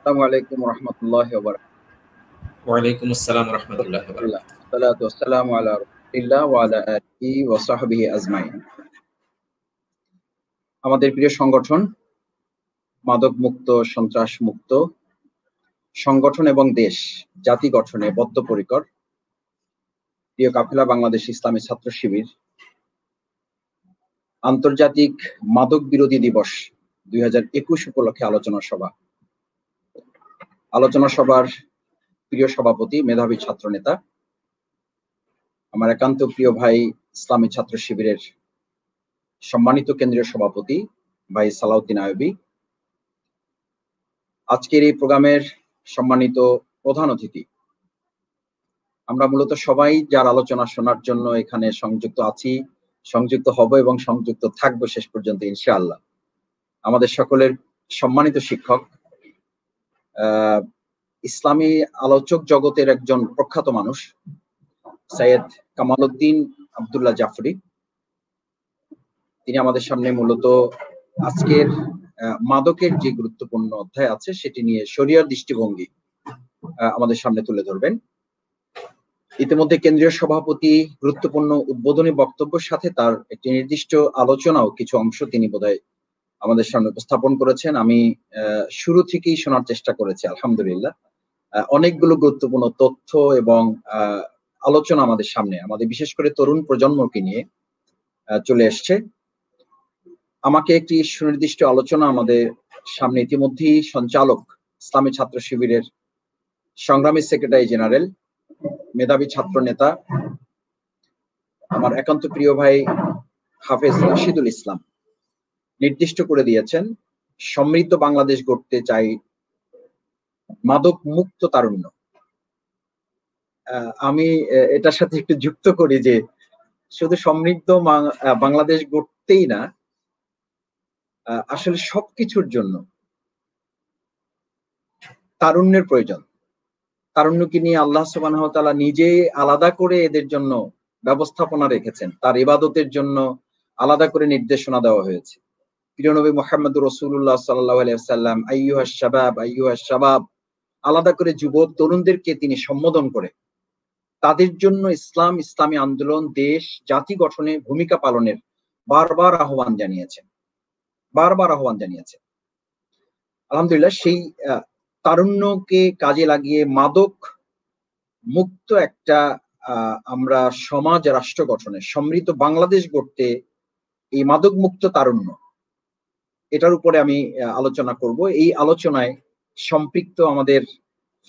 আসসালামু আলাইকুম রহমতুল্লাহি ওয়া বারাকাতুহু। ওয়ালাইকুম আসসালাম রহমতুল্লাহ বারাকাতুহু। সালাতু ওয়াসসালামু আলা রাসূলিল্লাহ ওয়া আলা আলিহি ওয়া সাহবিহি আজমাইন। আমাদের প্রিয় সংগঠন মাদক মুক্ত, সন্ত্রাস মুক্ত সংগঠন এবং দেশ জাতি গঠনে বদ্ধপরিকর প্রিয় কাফেলা বাংলাদেশ ইসলামী ছাত্র শিবির আন্তর্জাতিক মাদক বিরোধী দিবস 2021 উপলক্ষে আলোচনা সভার প্রিয় সভাপতি মেধাবী ছাত্র নেতা আমার একান্ত প্রিয় ভাই ইসলামী ছাত্র শিবিরের সম্মানিত কেন্দ্রীয় সভাপতি ভাই সালাউদ্দিন আইয়ুবী, আজকের এই প্রোগ্রামের সম্মানিত প্রধান অতিথি, আমরা মূলত সবাই যার আলোচনা শোনার জন্য এখানে সংযুক্ত আছি, সংযুক্ত হব এবং সংযুক্ত থাকবো শেষ পর্যন্ত ইনশাআল্লাহ। আমাদের সকলের সম্মানিত শিক্ষক, ইসলামী আলোচক জগতের একজন প্রখ্যাত মানুষ সৈয়দ কামালউদ্দিন আব্দুল্লাহ জাফরি, তিনি আমাদের সামনে মূলত আজকের মাদকের যে গুরুত্বপূর্ণ অধ্যায় আছে সেটি নিয়ে শরিয়ার দৃষ্টিভঙ্গি আমাদের সামনে তুলে ধরবেন। ইতিমধ্যে কেন্দ্রীয় সভাপতি গুরুত্বপূর্ণ উদ্বোধনী বক্তব্যের সাথে তার একটি নির্দিষ্ট আলোচনাও কিছু অংশ তিনি বোধহয় আমাদের সামনে উপস্থাপন করেছেন। আমি শুরু থেকেই শোনার চেষ্টা করেছি, আলহামদুলিল্লাহ। অনেকগুলো গুরুত্বপূর্ণ তথ্য এবং আলোচনা আমাদের সামনে, আমাদের বিশেষ করে তরুণ প্রজন্মকে নিয়ে চলে এসছে। আমাকে একটি সুনির্দিষ্ট আলোচনা আমাদের সামনে ইতিমধ্যেই সঞ্চালক ইসলামী ছাত্র শিবিরের সংগ্রামী সেক্রেটারি জেনারেল মেধাবী ছাত্র নেতা আমার একান্ত প্রিয় ভাই হাফেজ রাশিদুল ইসলাম নির্দিষ্ট করে দিয়েছেন। সমৃদ্ধ বাংলাদেশ গড়তে চাই মাদক মুক্ত তারুণ্য। আমি এটার সাথে একটু যুক্ত করি যে শুধু সমৃদ্ধ বাংলাদেশ গড়তেই না, আসলে সবকিছুর জন্য তারুণ্যের প্রয়োজন। তারুণ্যকে নিয়ে আল্লাহ সুবহানাহু ওয়া তাআলা নিজেই আলাদা করে এদের জন্য ব্যবস্থাপনা রেখেছেন, তার ইবাদতের জন্য আলাদা করে নির্দেশনা দেওয়া হয়েছে। প্রিয় নবী মুহাম্মদুর রাসূলুল্লাহ সাল্লাল্লাহু আলাইহি ওয়াসাল্লাম আইয়ুহাশ শাবাব আলাদা করে যুবক তরুণদেরকে তিনি সম্বোধন করে তাদের জন্য ইসলামী আন্দোলন, দেশ, জাতি গঠনে ভূমিকা পালনের বারবার আহ্বান জানিয়েছেন। আলহামদুলিল্লাহ, সেই তারুণ্যকে কাজে লাগিয়ে মাদক মুক্ত একটা আমরা সমাজ রাষ্ট্র গঠনে সমৃদ্ধ বাংলাদেশ গড়তে এই মাদক মুক্ত তারুণ্য, এটার উপরে আমি আলোচনা করব। এই আলোচনায় সম্পৃক্ত আমাদের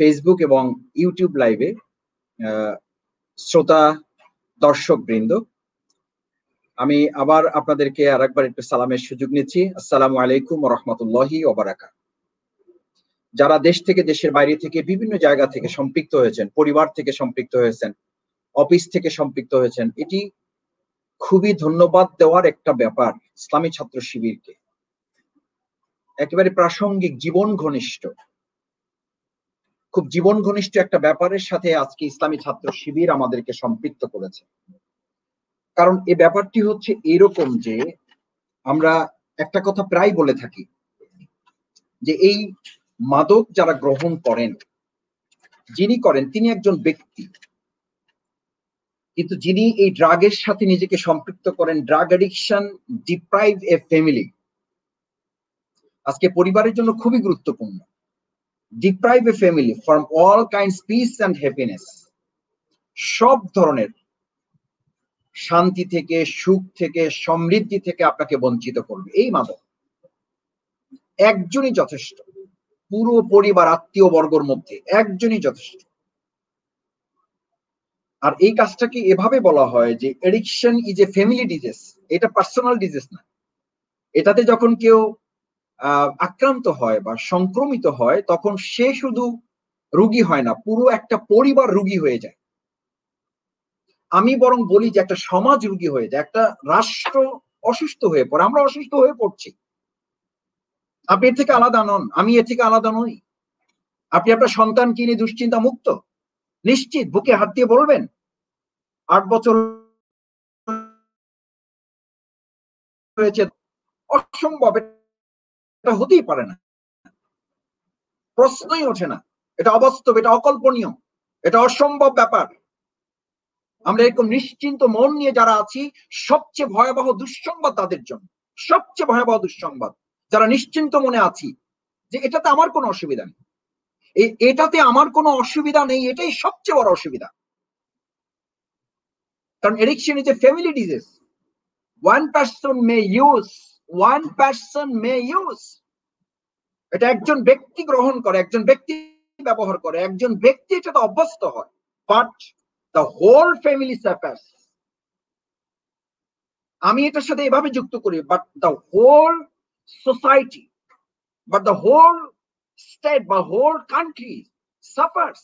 ফেসবুক এবং ইউটিউব লাইভে শ্রোতা দর্শক বৃন্দ, আমি আবার আপনাদেরকে আরেকবার একটু সালামের সুযোগ নিচ্ছি। আসসালামু আলাইকুম ওয়া রাহমাতুল্লাহি ওয়া বারাকাতুহু। যারা দেশ থেকে, দেশের বাইরে থেকে, বিভিন্ন জায়গা থেকে সম্পৃক্ত হয়েছেন, পরিবার থেকে সম্পৃক্ত হয়েছেন, অফিস থেকে সম্পৃক্ত হয়েছেন, এটি খুবই ধন্যবাদ দেওয়ার একটা ব্যাপার। ইসলামী ছাত্র শিবিরকে একেবারে প্রাসঙ্গিক, খুব জীবন ঘনিষ্ঠ একটা ব্যাপারের সাথে আজকে ইসলামী ছাত্র শিবির আমাদেরকে সম্পৃক্ত করেছে। কারণ এই ব্যাপারটি হচ্ছে এরকম যে আমরা একটা কথা প্রায় বলে থাকি যে এই মাদক যারা গ্রহণ করেন, যিনি করেন তিনি একজন ব্যক্তি, কিন্তু যিনি এই ড্রাগের সাথে নিজেকে সম্পৃক্ত করেন, drug addiction deprive a family, আজকে পরিবারের জন্য খুবই গুরুত্বপূর্ণ। Deprive a family from all kinds piece and happiness, সব ধরনের শান্তি থেকে, সুখ থেকে, সমৃদ্ধি থেকে আপনাকে বঞ্চিত করবে এই মাদক। একজনই যথেষ্ট, পুরো পরিবার আত্মীয় বর্গের মধ্যে একজনই যথেষ্ট। আর এই কাজটাকে এভাবে বলা হয় যে addiction is a family disease, এটা পার্সোনাল ডিজিজ না। এটাতে যখন কেউ আক্রান্ত হয় বা সংক্রমিত হয় তখন সে শুধু রোগী হয় না, পুরো একটা পরিবার রোগী হয়ে যায়। আমি বরং বলি যে একটা সমাজ রোগী হয়ে যায়, একটা রাষ্ট্র অসুস্থ হয়ে পড়ে, আমরা অসুস্থ হয়ে পড়ছি। আপনি এর থেকে আলাদা নন, আমি এর থেকে আলাদা নই। আপনি আপনার সন্তানকে নিয়ে দুশ্চিন্তা মুক্ত, নিশ্চিত বুকে হাত দিয়ে বলবেন 8 বছর হয়েছে, অসম্ভব, এটা হতেই পারে না। প্রশ্নই ওঠে না। এটা অবাস্তব, এটা অকল্পনীয়, এটা অসম্ভব ব্যাপার। আমরা এরকম নিশ্চিন্ত মন নিয়ে যারা আছি, সবচেয়ে ভয়াবহ দুঃসংবাদ তাদের জন্য, সবচেয়ে ভয়াবহ দুঃসংবাদ। যারা নিশ্চিন্ত মনে আছি যে এটাতে আমার কোনো অসুবিধা নেই, এটাতে আমার কোনো অসুবিধা নেই, এটাই সবচেয়ে বড় অসুবিধা। কারণ addiction is a family disease. One person may use, এটা একজন ব্যক্তি গ্রহণ করে, একজন ব্যক্তি ব্যবহার করে, একজন ব্যক্তি এটাতে অভ্যস্ত হয়, but the whole family suffers. আমি এটার সাথে এভাবে যুক্ত করি, but the whole society, but the whole state বা হোল কান্ট্রি সাফার্স।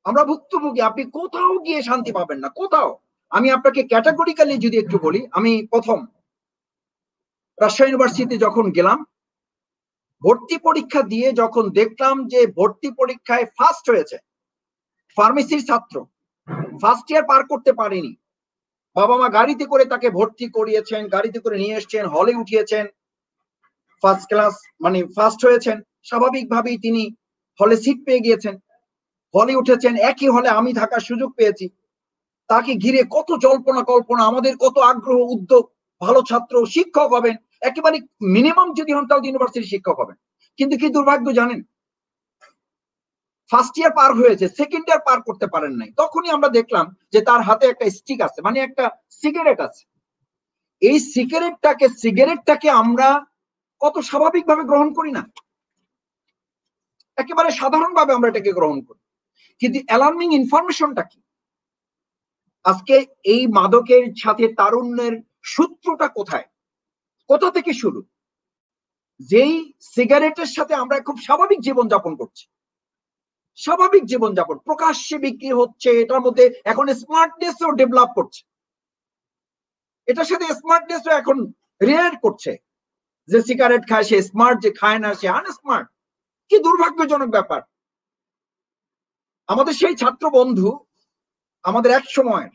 আমরা ভুক্তভোগী। আপনি কোথাও গিয়ে শান্তি পাবেন না, কোথাও। আমি আপনাকে ক্যাটাগরিক্যালি যদি একটু বলি, আমি প্রথম রাজশাহী ইউনিভার্সিটিতে যখন গেলাম, ভর্তি পরীক্ষা দিয়ে যখন দেখলাম যে ভর্তি পরীক্ষায় ফার্স্ট হয়েছে ফার্মেসির ছাত্র, ফার্স্ট ইয়ার পার করতে পারেনি, বাবা মা গাড়িতে করে তাকে ভর্তি করিয়েছেন, গাড়িতে করে নিয়ে এসছেন, হলে উঠিয়েছেন, ফার্স্ট ক্লাস মানে ফার্স্ট হয়েছেন, স্বাভাবিকভাবেই তিনি হলে সিট পেয়ে গিয়েছেন, হলে উঠেছেন। একই হলে আমি থাকার সুযোগ পেয়েছি। তাকে ঘিরে কত জল্পনা কল্পনা, আমাদের কত আগ্রহ উদ্যোগ, ভালো ছাত্র, শিক্ষক হবেন, একেবারে মিনিমাম যদি হন তাও ইউনিভার্সিটি শিক্ষক হবেন। কিন্তু কি দুর্ভাগ্য জানেন, ফার্স্ট ইয়ার পার হয়েছে, সেকেন্ড ইয়ার পার করতে পারেন নাই। তখনই আমরা দেখলাম যে তার হাতে একটা স্টিক আছে, মানে একটা সিগারেট আছে। এই সিগারেটটাকে আমরা কত স্বাভাবিকভাবে গ্রহণ করি না, একেবারে সাধারণভাবে আমরা এটাকে গ্রহণ করি। কিন্তু অ্যালার্মিং ইনফরমেশনটা কি? আজকে এই মাদকের সাথে তারুণ্যের সূত্রটা কোথায়, কোথা থেকে শুরু? যেই সিগারেটের সাথে আমরা খুব স্বাভাবিক জীবন যাপন করছি, স্বাভাবিক জীবনযাপন প্রকাশ্যে বিক্রি হচ্ছে, এটার মধ্যে এখন স্মার্টনেসও ডেভেলপ করছে, এটার সাথে স্মার্টনেসও এখন রিলেট করছে। যে সিগারেট খায় সে স্মার্ট, যে খায় না সে আনস্মার্ট। কি দুর্ভাগ্যজনক ব্যাপার। আমাদের সেই ছাত্র বন্ধু, আমাদের এক সময়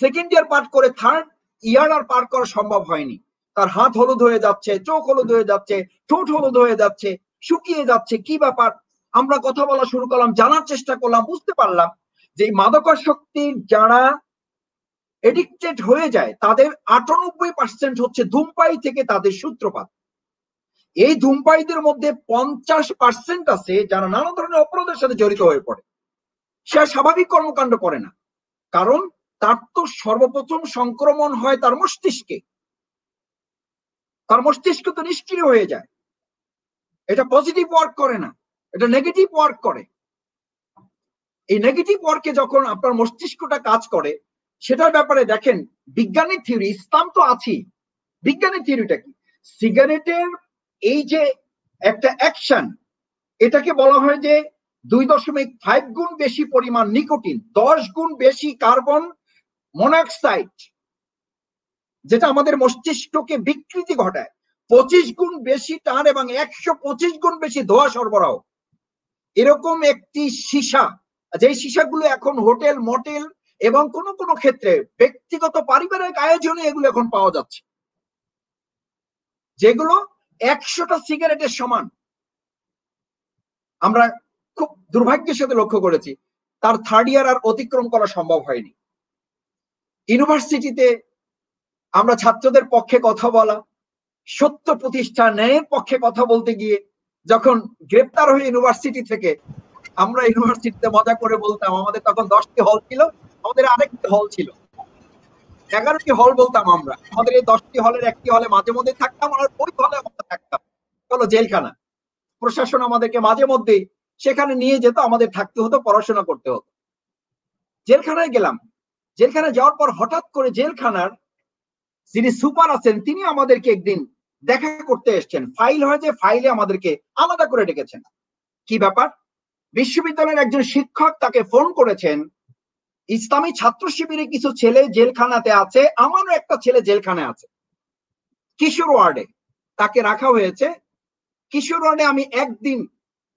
সেকেন্ড ইয়ার পার করে থার্ড ইয়ার আর পার করা সম্ভব হয়নি। তার হাত হলুদ হয়ে যাচ্ছে, চোখ হলুদ হয়ে যাচ্ছে, ঠোঁট হলুদ হয়ে যাচ্ছে, শুকিয়ে যাচ্ছে। কি ব্যাপার? আমরা কথা বলা শুরু করলাম, জানার চেষ্টা করলাম, বুঝতে পারলাম যে মাদকাসক্তির যারা এডিক্টেড হয়ে যায় তাদের 98% হচ্ছে ধূমপায়ী থেকে তাদের সূত্রপাত। এই ধূমপায়ীদের মধ্যে 50% আছে যারা নানা ধরনের অপরাধের সাথে জড়িত হয়ে পড়ে। সে স্বাভাবিক কর্মকাণ্ড করে না, কারণ তার তো সর্বপ্রথম সংক্রমণ হয় তার মস্তিষ্কে। তার মস্তিষ্ক তো নিষ্ক্রিয় হয়ে যায়, এটা পজিটিভ ওয়ার্ক করে না, এটা নেগেটিভ ওয়ার্ক করে। এই নেগেটিভ ওয়ার্কে যখন আপনার মস্তিষ্কটা কাজ করে, সেটার ব্যাপারে দেখেন বিজ্ঞানের থিওরি, ইসলাম তো আছেই, বিজ্ঞানের থিওরিটা কি? সিগারেটের এই যে একটা অ্যাকশন, এটাকে বলা হয় যে 2.5 গুণ বেশি পরিমাণ নিকোটিন, 10 গুণ বেশি কার্বন মনোক্সাইড, যেটা আমাদের মস্তিষ্ককে বিকৃতি ঘটায়, 25 গুণ বেশি টান এবং 125 গুণ বেশি ধোঁয়া সরবরাহ। এরকম একটি সীসা, যেই সীসাগুলো এখন হোটেল, মোটেল এবং কোন কোন ক্ষেত্রে ব্যক্তিগত পারিবারিক আয়োজনে এগুলো এখন পাওয়া যাচ্ছে, যেগুলো 100টা সিগারেটের সমান। আমরা খুব দুর্ভাগ্যের সাথে লক্ষ্য করেছি তার থার্ড ইয়ার আর অতিক্রম করা সম্ভব হয়নি। ইউনিভার্সিটিতে আমরা ছাত্রদের পক্ষে কথা বলা, সত্য প্রতিষ্ঠা, ন্যায়ের পক্ষে কথা বলতে গিয়ে যখন গ্রেপ্তার হয়ে ইউনিভার্সিটি থেকে, আমরা ইউনিভার্সিটিতে মজা করে বলতাম আমাদের তখন 10টি হল ছিল, আমাদের আরেকটি হল ছিল, 11টি হল বলতাম আমরা। আমাদের এই 10টি হলের একটি হলে মাঝে মধ্যে থাকতাম, আর ওই হলে আমরা থাকতাম হলো জেলখানা। প্রশাসন আমাদেরকে মাঝে মধ্যে সেখানে নিয়ে যেত, আমাদের থাকতে হতো, পড়াশোনা করতে হতো। জেলখানায় গেলাম, জেলখানায় যাওয়ার পর হঠাৎ করে জেলখানার যিনি সুপার আছেন তিনি আমাদেরকে একদিন দেখা করতে এসছেন। ফাইল হয়েছে, ফাইলে আমাদেরকে আলাদা করে ডেকেছেন। কি ব্যাপার? বিশ্ববিদ্যালয়ের একজন শিক্ষক তাকে ফোন করেছেন, ইসলামী ছাত্র শিবিরে কিছু ছেলে জেলখানাতে আছে, আমারও একটা ছেলে জেলখানায় আছে, কিশোর ওয়ার্ডে তাকে রাখা হয়েছে। কিশোর ওয়ার্ডে আমি একদিন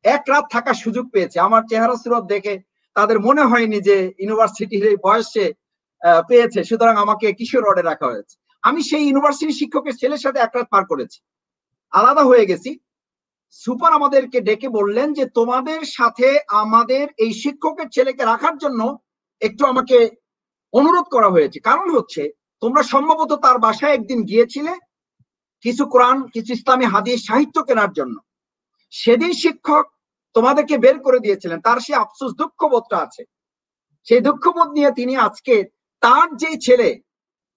এক রাত থাকার সুযোগ পেয়েছি। আমার চেহারা সুরত দেখে তাদের মনে হয়নি যে ইউনিভার্সিটির এই বয়সে পেয়েছে, সুতরাং আমাকে কিশোর ওয়ার্ডে রাখা হয়েছে। আমি সেই ইউনিভার্সিটি শিক্ষকের ছেলের সাথে এক রাত পার করেছি, আলাদা হয়ে গেছি। সুপার আমাদেরকে ডেকে বললেন যে তোমাদের সাথে আমাদের এই শিক্ষকের ছেলেকে রাখার জন্য একটু আমাকে অনুরোধ করা হয়েছে। কারণ হচ্ছে তোমরা সম্ভবত তার বাসায় একদিন গিয়েছিলে কিছু কোরআন, কিছু ইসলামী হাদিস সাহিত্য কেনার জন্য। সেদিন শিক্ষক তোমাদেরকে বের করে দিয়েছিলেন, তার সে আফসোস দুঃখবোধটা আছে। সেই দুঃখবোধ নিয়ে তিনি আজকে তার যে ছেলে,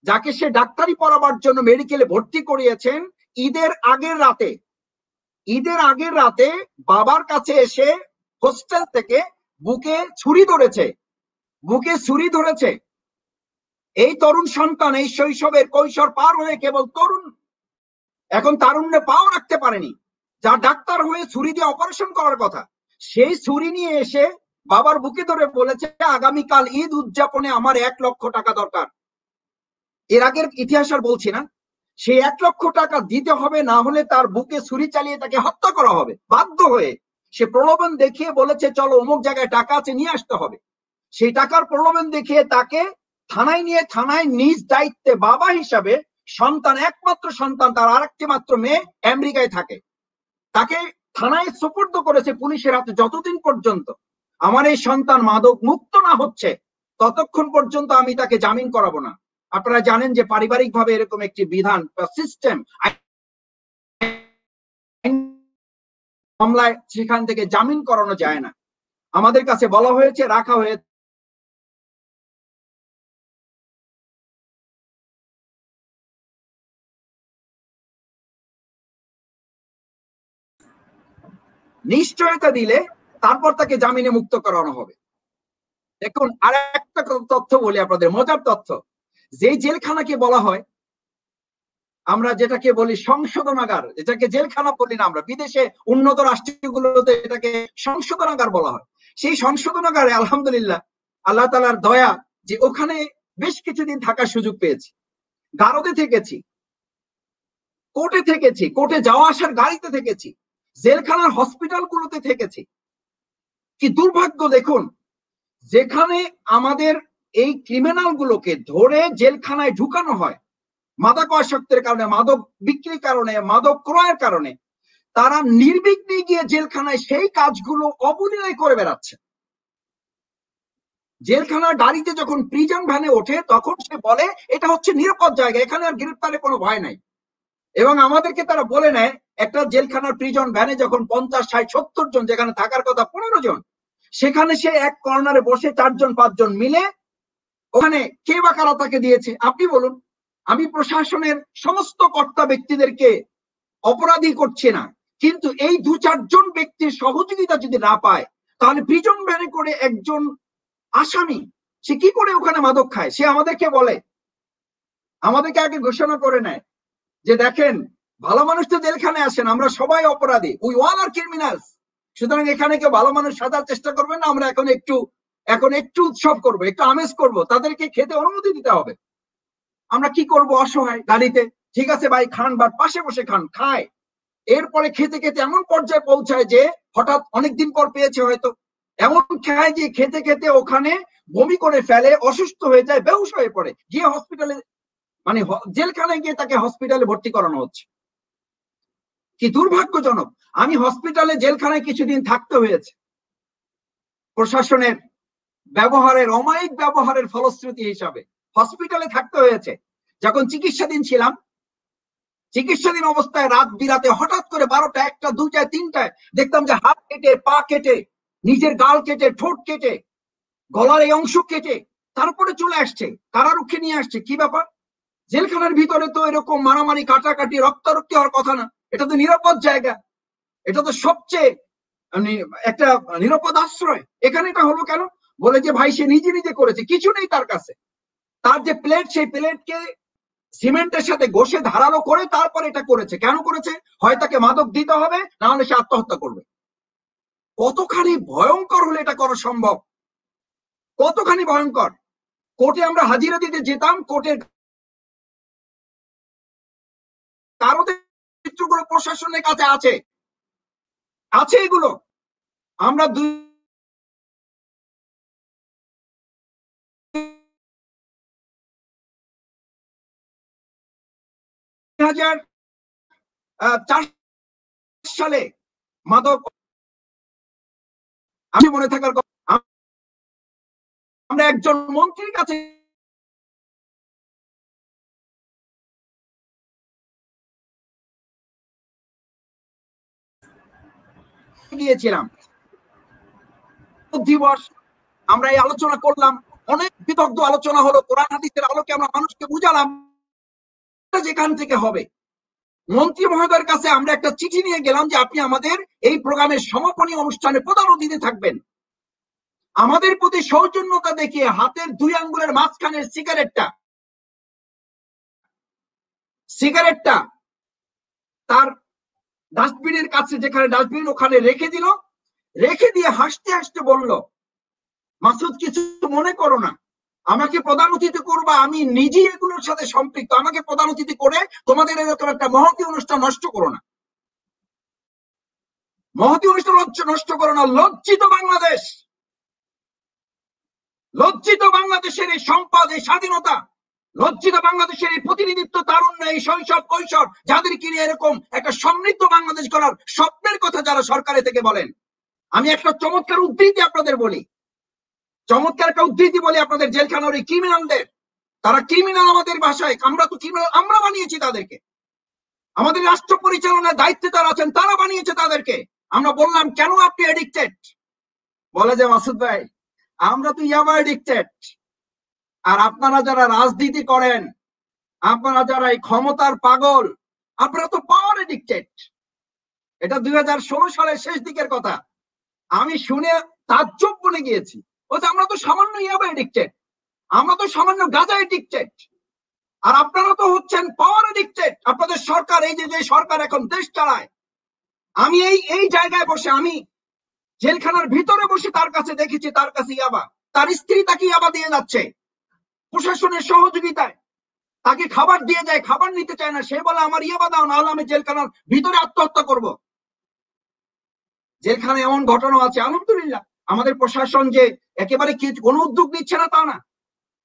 যাকে সে ডাক্তারি পড়াবার জন্য মেডিকেলে ভর্তি করিয়েছেন, ঈদের আগের রাতে বাবার কাছে এসে হোস্টেল থেকে বুকে ছুরি ধরেছে। এই তরুণ সন্তান এই শৈশবের কৈশোর পার হয়ে কেবল তরুণ, এখন তারুণ্যে পাও রাখতে পারেনি, যা ডাক্তার হয়ে ছুরি দিয়ে অপারেশন করার কথা, সেই ছুরি নিয়ে এসে বাবার বুকে ধরে বলেছে আগামীকাল ঈদ উদযাপনে আমার 1 লক্ষ টাকা দরকার। এর আগের ইতিহাস আর বলছি না, সেই 1 লক্ষ টাকা দিতে হবে, না হলে তার বুকে ছুরি চালিয়ে তাকে হত্যা করা হবে। বাধ্য হয়ে সে প্রলোভন দেখিয়ে বলেছে চলো অমুক জায়গায় টাকা আছে, নিয়ে আসতে হবে। সেই টাকার প্রলোভন দেখিয়ে তাকে থানায় নিজ দায়িত্বে বাবা হিসাবে সন্তান, একমাত্র সন্তান, তার আরেকটি মাত্র মেয়ে আমেরিকায় থাকে, তাকে থানায় সুপুর্দ করেছে পুলিশের হাতে। যতদিন পর্যন্ত আমার এই সন্তান মাদক মুক্ত না হচ্ছে ততক্ষণ পর্যন্ত আমি তাকে জামিন করাবো না। আপনারা জানেন যে পারিবারিক ভাবে এরকম একটি বিধান বা সিস্টেম, মামলায় সেখান থেকে জামিন করানো যায় না। আমাদের কাছে বলা হয়েছে, রাখা হয়েছে, নিশ্চয়তা দিলে তারপর তাকে জামিনে মুক্ত করানো হবে। দেখুন, আর একটা তথ্য বলি আপনাদের, মজার তথ্য। যে জেলখানাকে বলা হয়, আমরা যেটাকে বলি সংশোধনাগার, এটাকে জেলখানা বলি না আমরা, বিদেশে উন্নত রাষ্ট্রগুলোতে এটাকে সংশোধনাগার বলা হয়। সেই সংশোধনাগারে আলহামদুলিল্লাহ আল্লাহ তাআলার দয়া যে ওখানে বেশ কিছুদিন থাকার সুযোগ পেয়েছি। গারদে থেকেছি, কোর্টে যাওয়া আসার গাড়িতে থেকেছি, জেলখানার হসপিটালগুলোতে থেকেছি। কি দুর্ভাগ্য দেখুন, যেখানে আমাদের এই ক্রিমিনাল গুলোকে ধরে জেলখানায় ঢুকানো হয় মাদকাসক্তের কারণে, মাদক বিক্রির কারণে, মাদক ক্রয়ের কারণে, তারা নির্বিঘ্নে গিয়ে জেলখানায় সেই কাজগুলো অবলীলায় করে বেড়াচ্ছে। জেলখানার গাড়িতে যখন প্রিজন ভ্যানে ওঠে তখন সে বলে এটা হচ্ছে নিরাপদ জায়গা, এখানে আর গ্রেফতারের কোনো ভয় নাই। এবং আমাদেরকে তারা বলে নেয় একটা জেলখানার প্রিজন ভ্যানে যখন 50, 60, 70 জন, যেখানে থাকার কথা 15 জন, সেখানে সে এক কর্নারে বসে 4 জন 5 জন মিলে ওখানে কে বা কারা তাকে দিয়েছে আপনি বলুন। আমি প্রশাসনের সমস্ত কর্তা ব্যক্তিদেরকে অপরাধী করছি না, কিন্তু এই 2-4 জন ব্যক্তির সহযোগিতা যদি না পায় তাহলে প্রিজন ভ্যানে করে একজন আসামি সে কি করে ওখানে মাদক খায়? সে আমাদেরকে বলে, আমাদেরকে আগে ঘোষণা করে নেয় যে দেখেন ভালো মানুষ তো জেলখানে আসেন, আমরা সবাই অপরাধী, উই অল আর ক্রিমিনালস, সুতরাং এখানে কেউ ভালো মানুষ সাজার চেষ্টা করবেন না, আমরা এখন একটু উৎসব করবো, একটু আমেজ করবো, তাদেরকে খেতে অনুমতি দিতে হবে। আমরা কি করব, অসহায় গাড়িতে, ঠিক আছে ভাই খান, বাট পাশে বসে খান, খায়। এরপরে খেতে খেতে এমন পর্যায়ে পৌঁছায় যে হঠাৎ অনেকদিন পর পেয়েছে হয়তো, এমন খায় যে খেতে খেতে ওখানে বমি করে ফেলে, অসুস্থ হয়ে যায়, বেহুশ হয়ে পড়ে, গিয়ে হসপিটালে, মানে জেলখানায় গিয়ে তাকে হসপিটালে ভর্তি করানো হচ্ছে। কি দুর্ভাগ্যজনক। আমি হসপিটালে জেলখানায় কিছুদিন থাকতে হয়েছে প্রশাসনের ব্যবহারের, অমায়িক ব্যবহারের ফলশ্রুতি হিসাবে হসপিটালে থাকতে হয়েছে। যখন চিকিৎসাধীন ছিলাম, চিকিৎসাধীন অবস্থায় রাত বিরাতে হঠাৎ করে 12টা, 1টা, 2টায়, 3টায় দেখতাম যে হাত কেটে, পা কেটে, নিজের গাল কেটে, ঠোঁট কেটে, গলার এই অংশ কেটে তারপরে চলে আসছে, কারারক্ষী নিয়ে আসছে। কি ব্যাপার? জেলখানার ভিতরে তো এরকম মারামারি, কাটাকাটি, রক্তারক্তি হওয়ার কথা না, এটা তো নিরাপদ জায়গা, এটা তো সবচেয়ে একটা নিরাপদ আশ্রয়, এখানে এটা হলো কেন? বলে যে ভাই সে নিজে নিজে করেছে, কিছু নেই তার কাছে, তার যে প্লেট সেই প্লেটকে সিমেন্টের সাথে ঘষে ধারালো করে তারপর এটা করেছে। কেন করেছে? হয় তাকে মাদক দিতে হবে, না হলে সে আত্মহত্যা করবে। কতখানি ভয়ঙ্কর হলে এটা করা সম্ভব, কতখানি ভয়ঙ্কর। কোর্টে আমরা হাজিরা দিতে যেতাম, কোর্টের কারণগুলো প্রশাসনের কাছে আছে এগুলো। আমরা 2004 সালে মাদক, আমি মনে থাকার কথা, আমরা একজন মন্ত্রীর কাছে গিয়েছিলাম দিবস, আমরা এই আলোচনা করলাম, অনেক বিদগ্ধ আলোচনা হলো, কোরআন হাদিসের আলোকে আমরা মানুষকে বুঝালাম যেখান থেকে হবে। মন্ত্রী মহোদয়ের কাছে আমরা একটা চিঠি নিয়ে গেলাম যে আপনি আমাদের এই প্রোগ্রামের সমাপনী অনুষ্ঠানে প্রধান অতিথি থাকবেন। আমাদের প্রতি সৌজন্যতা দেখিয়ে হাতের 2 আঙ্গুলের মাঝখানের সিগারেটটা তার ডাস্টবিনের কাছে, যেখানে ডাস্টবিন ওখানে রেখে দিল, রেখে দিয়ে হাসতে হাসতে বলল, মাসুদ কিছু মনে করো না, আমাকে প্রধান অতিথি করবা, আমি নিজেই এগুলোর সাথে সম্পৃক্ত, আমাকে প্রধান অতিথি করে তোমাদের এরকম একটা মহতী অনুষ্ঠান নষ্ট করো না, মহতী অনুষ্ঠান নষ্ট করো না। লজ্জিত বাংলাদেশ, লজ্জিত বাংলাদেশের এই সম্পদ, এই স্বাধীনতা, লজ্জিত বাংলাদেশের এই প্রতিনিধিত্ব, তারুণ্য, এই শৈশব কৈশোর, যাদেরকে নিয়ে এরকম একটা সমৃদ্ধ বাংলাদেশ করার স্বপ্নের কথা যারা সরকারে থেকে বলেন। আমি একটা চমৎকার উদ্ধৃতি আপনাদের বলি, চমৎকার একটা উদ্ধৃতি বলি আপনাদের, জেলখানার এই ক্রিমিনালদের, তারা ক্রিমিনাল আমাদের ভাষায়, আমরা তো ক্রিমিনাল, আমরা বানিয়েছি তাদেরকে, আমাদের রাষ্ট্র পরিচালনার দায়িত্বে তারা আছেন, তারা বানিয়েছে তাদেরকে। আমরা বললাম কেন আপনি এডিক্টেড? বলে যে মাসুদ ভাই আমরা তো ইয়াবা এডিক্টেড, আর আপনারা যারা রাজনীতি করেন, আপনারা যারা এই ক্ষমতার পাগল, আপনারা তো পাওয়ার এডিক্টেড। এটা 2016 সালের শেষ দিকের কথা। আমি শুনে তাজ্জব বনে গিয়েছি, বলছে আমরা তো সামান্য ইয়াবা এডিক্টেড, আমরা তো সামান্য গাঁজা এডিক্টেড, আর আপনারা তো হচ্ছেন পাওয়ার এডিক্টেড। আপনাদের সরকার, এই যে সরকার এখন দেশ চালায়, আমি এই জায়গায় বসে, আমি জেলখানার ভিতরে বসে তার কাছে দেখেছি, তার কাছে ইয়াবা, তার স্ত্রী তাকে ইয়াবা দিয়ে যাচ্ছে প্রশাসনের সহযোগিতায়, তাকে খাবার দিয়ে যায়, খাবার নিতে চায় না, সে বলে আমার ইয়াবা দাও, নাহলে আমি জেলখানার ভিতরে আত্মহত্যা করব। জেলখানায় এমন ঘটনা আছে, আলহামদুলিল্লাহ আমাদের প্রশাসন যে একেবারে কোনো উদ্যোগ নিচ্ছে না তা না,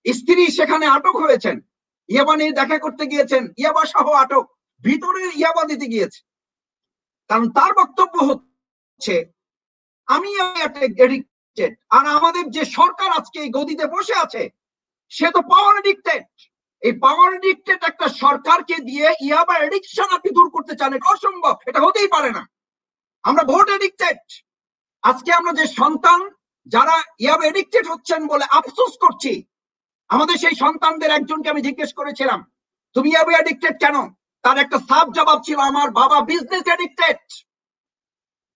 স্ত্রী সেখানে আটক হয়েছেন, ইয়াবা নিয়ে দেখা করতে গিয়েছেন, ইয়াবা সহ আটক, ভিতরে ইয়াবা দিতে গিয়েছে, কারণ তার বক্তব্য হচ্ছে আমি এডিক্টেড। আর আমাদের যে সরকার আজকে এই গদিতে বসে আছে, সে তো পাওয়ার এডিক্টেড। এই পাওয়ার এডিক্টেড একটা সরকারকে দিয়ে ইয়াবা এডিকশন আপনি দূর করতে চান, এটা অসম্ভব, এটা হতেই পারে না। আমরা ভোট এডিক্টেড। আজকে আমরা যে সন্তান যারা ইয়াবা এডিক্টেড হচ্ছেন বলে আফসোস করছি, আমাদের সেই সন্তানদের একজনকে আমি জিজ্ঞেস করেছিলাম তুমি ইয়াবা এডিক্টেড কেন? তার একটা সাফ জবাব ছিল, আমার বাবা বিজনেস এডিক্টেড,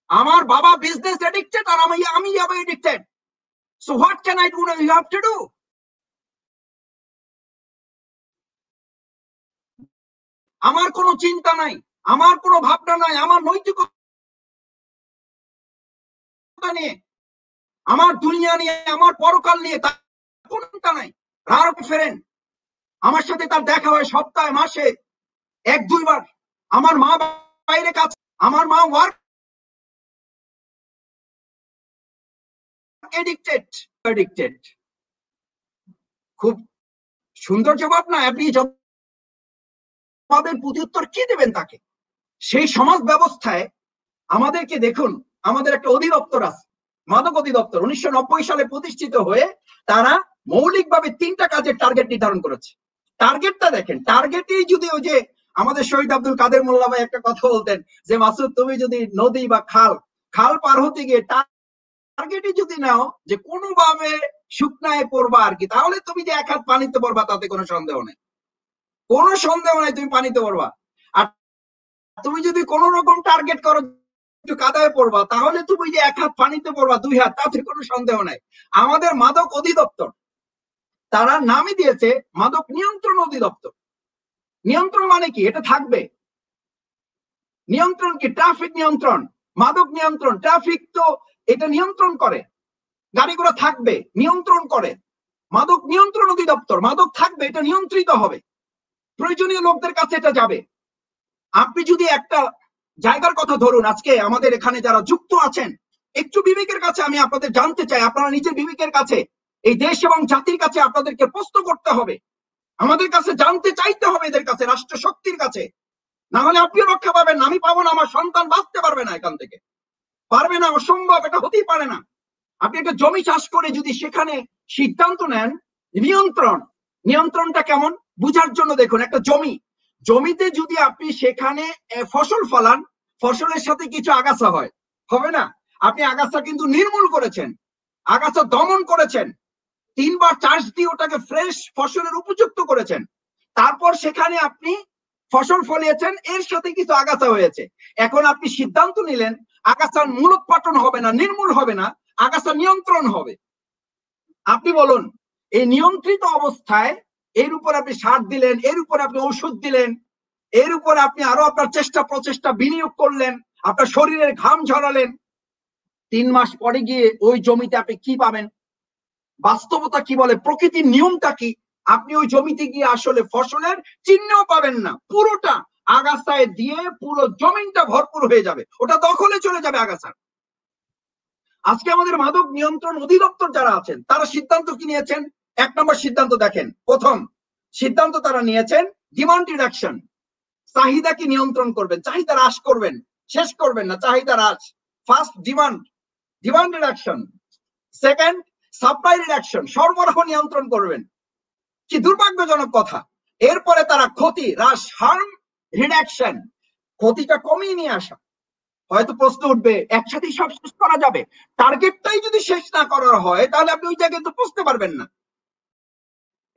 আমার বাবা বিজনেস এডিক্টেড, আর আমি ইয়াবা addicted. So what can I do now? You have to do. আমার কোনো চিন্তা নাই, আমার কোনো ভাবনা নাই, আমার নৈতিকতা নিয়ে, আমার দুনিয়া নিয়ে, আমার পরকাল নিয়ে তার কোনো চিন্তা নাই। রাত ফেরেন, আমার সাথে তার দেখা হয় সপ্তাহে মাসে 1-2 বার। আমার মা বাইরে কাজ, আমার মা ওয়ার্ক এডিক্টেড। খুব সুন্দর জবাব না? আপনি জবাবের প্রতি উত্তর কি দেবেন তাকে? সেই সমাজ ব্যবস্থায় আমাদেরকে দেখুন, আমাদের একটা অধিদপ্তর আছে, মাদক অধিদপ্তর, 1990 সালে প্রতিষ্ঠিত হয়ে তারা মৌলিকভাবে 3টা কাজের টার্গেট নির্ধারণ করেছে। টার্গেটটা দেখেন, টার্গেটেই যদি ওই যে আমাদের শহীদ আব্দুল কাদের মোল্লা ভাই একটা কথা বলতেন যে মাসুদ তুমি যদি নদী বা খাল পার হতে গিয়ে টার্গেটই যদি নাও যে কোনোভাবে শুকনায় পড়বা আর কি, তাহলে তুমি যে 1 হাত পানিতে পড়বা তাতে কোনো সন্দেহ নেই, কোনো সন্দেহ নাই তুমি পানিতে পড়বা। আর তুমি যদি কোন রকম টার্গেট করো একটু কাদায় পড়বা, তাহলে তুমি যে 1 হাত পানিতে পড়বা 2 হাত, তাতে কোনো সন্দেহ নাই। আমাদের মাদক অধিদপ্তর, তারা নামই দিয়েছে মাদক নিয়ন্ত্রণ অধিদপ্তর। নিয়ন্ত্রণ মানে কি? এটা থাকবে। নিয়ন্ত্রণ কি? ট্রাফিক নিয়ন্ত্রণ, মাদক নিয়ন্ত্রণ। ট্রাফিক তো এটা নিয়ন্ত্রণ করে, গাড়িগুলো থাকবে, নিয়ন্ত্রণ করে। মাদক নিয়ন্ত্রণ অধিদপ্তর, মাদক থাকবে, এটা নিয়ন্ত্রিত হবে, প্রয়োজনীয় লোকদের কাছে এটা যাবে। আপনি যদি একটা জায়গার কথা ধরুন, আজকে আমাদের এখানে যারা যুক্ত আছেন, একটু বিবেকের কাছে আমি আপনাদের জানতে চাই, আপনারা নিজের বিবেকের কাছে, এই দেশ এবং জাতির কাছে আপনাদেরকে প্রশ্ন করতে হবে, আমাদের কাছে জানতে চাইতে হবে, এদের কাছে, রাষ্ট্র শক্তির কাছে। না হলে আপনিও রক্ষা পাবেন না, আমি পাবো না, আমার সন্তান বাঁচতে পারবে না এখান থেকে। পারবে না, অসম্ভব, এটা হতেই পারে না। আপনি একটা জমি চাষ করে যদি সেখানে সিদ্ধান্ত নেন, নিয়ন্ত্রণটা কেমন বুঝার জন্য দেখুন, একটা জমিতে যদি আপনি সেখানে ফসল ফলান, ফসলের সাথে কিছু আগাছা হয়, হবে না? আপনি আগাছা কিন্তু নির্মূল করেছেন, আগাছা দমন করেছেন, 3 বার চাষ দিয়ে ওটাকে ফ্রেশ ফসলের উপযুক্ত করেছেন, তারপর সেখানে আপনি ফসল ফলিয়েছেন, এর সাথে কিছু আগাছা হয়েছে। এখন আপনি সিদ্ধান্ত নিলেন আগাছার মূলোৎপাটন হবে না, নির্মূল হবে না, আগাছা নিয়ন্ত্রণ হবে। আপনি বলুন, এই নিয়ন্ত্রিত অবস্থায় এর উপর আপনি সার দিলেন, এর উপর আপনি ওষুধ দিলেন, এর উপর আপনি আরো আপনার প্রচেষ্টা বিনিয়োগ করলেন, আপনার শরীরের ঘাম ঝরালেন, 3 মাস পরে গিয়ে ওই জমিতে আপনি কি পাবেন? বাস্তবতা কি বলে, প্রকৃতির নিয়মটা কি? আপনি ওই জমিতে গিয়ে আসলে ফসলের চিহ্নও পাবেন না, পুরোটা আগাছায় দিয়ে পুরো জমিনটা ভরপুর হয়ে যাবে, ওটা দখলে চলে যাবে আগাছা। আজকে আমাদের মাদক নিয়ন্ত্রণ অধিদপ্তর যারা আছেন তারা সিদ্ধান্ত কি নিয়েছেন? 1 নম্বর সিদ্ধান্ত দেখেন, প্রথম সিদ্ধান্ত তারা নিয়েছেন ডিমান্ড রিডাকশন, চাহিদাকে নিয়ন্ত্রণ করবেন, চাহিদা হ্রাস করবেন, শেষ করবেন না, চাহিদা হ্রাস। First demand reduction, second supply reduction, সরবরাহ নিয়ন্ত্রণ করবেন। কি দুর্ভাগ্যজনক কথা। এরপরে তারা ক্ষতি হ্রাস, হার্ম রিডাকশন, ক্ষতিটা কমিয়ে নিয়ে আসা। হয়তো প্রশ্ন উঠবে একসাথে সব শেষ করা যাবে? টার্গেটটাই যদি শেষ না করা হয় তাহলে আপনি ওই জায়গায় তো পৌঁছতে পারবেন না।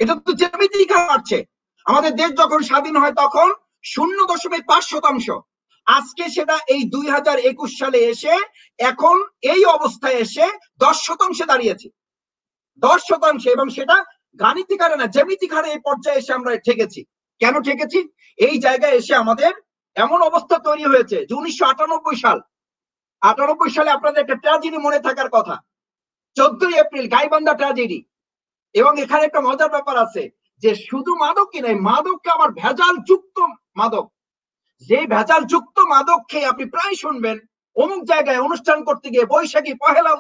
এটা তো জ্যামিতিক হারে। আমাদের দেশ যখন স্বাধীন হয় তখন 0.5%, আজকে সেটা এই 2021 সালে এসে এখন এই অবস্থায় এসে 10% দাঁড়িয়েছে, 10%, এবং সেটা গাণিতিক হারে না, জ্যামিতিক হারে এই পর্যায়ে এসে আমরা ঠেকেছি। কেন ঠেকেছি? এই জায়গায় এসে আমাদের এমন অবস্থা তৈরি হয়েছে যে 1998 সালে আপনাদের একটা ট্র্যাজেডি মনে থাকার কথা, 14 এপ্রিল গাইবান্ধা ট্র্যাজেডি। এবং এখানে একটা মজার ব্যাপার আছে যে শুধু মাদকই নাই, মাদককে আবার ভেজাল যুক্ত মাদক, যে ভেজাল যুক্ত মাদক খেয়ে আপনি প্রায় শুনবেন অমুক জায়গায় অনুষ্ঠান করতে গিয়ে বৈশাখী পহেলা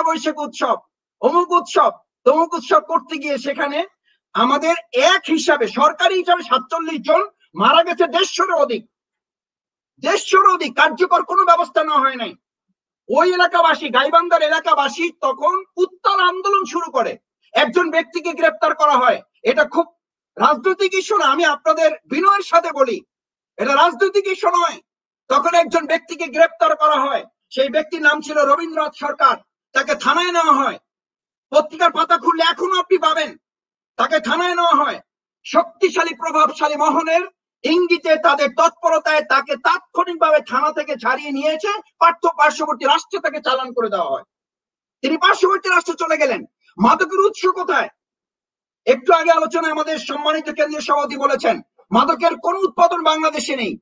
বৈশাখ উৎসব, অমুক উৎসব তমুক উৎসব করতে গিয়ে সেখানে আমাদের এক হিসাবে সরকারি হিসাবে 47 জন মারা গেছে, 150-র অধিক, কার্যকর কোনো ব্যবস্থা নেওয়া হয় নাই। ওই এলাকাবাসী, গাইবান্ধার এলাকাবাসী তখন উত্তাল আন্দোলন শুরু করে, একজন ব্যক্তিকে গ্রেফতার করা হয়। এটা খুব রাজনৈতিক ইস্যু না, আমি আপনাদের বিনয়ের সাথে বলি, এটা রাজনৈতিক ইস্যু নয়। তখন একজন ব্যক্তিকে গ্রেফতার করা হয়, সেই ব্যক্তির নাম ছিল রবীন্দ্রনাথ সরকার, তাকে থানায় নেওয়া হয়। পত্রিকার পাতা খুললে এখনো আপনি পাবেন, তাকে থানায় নেওয়া হয়। শক্তিশালী প্রভাবশালী মহলের ইঙ্গিতে, তাদের তৎপরতায় তাকে তাৎক্ষণিকভাবে থানা থেকে ছাড়িয়ে নিয়েছে, পার্শ্ববর্তী রাষ্ট্রে তাকে চালান করে দেওয়া হয়। তিনি পার্শ্ববর্তী রাষ্ট্রে চলে গেলেন। মাদকের উৎস কোথায়? একটু আগে আলোচনায় আমাদের সম্মানিত কেন্দ্রীয় সভাপতি বলেছেন মাদকের কোন উৎপাদন বাংলাদেশে নেই,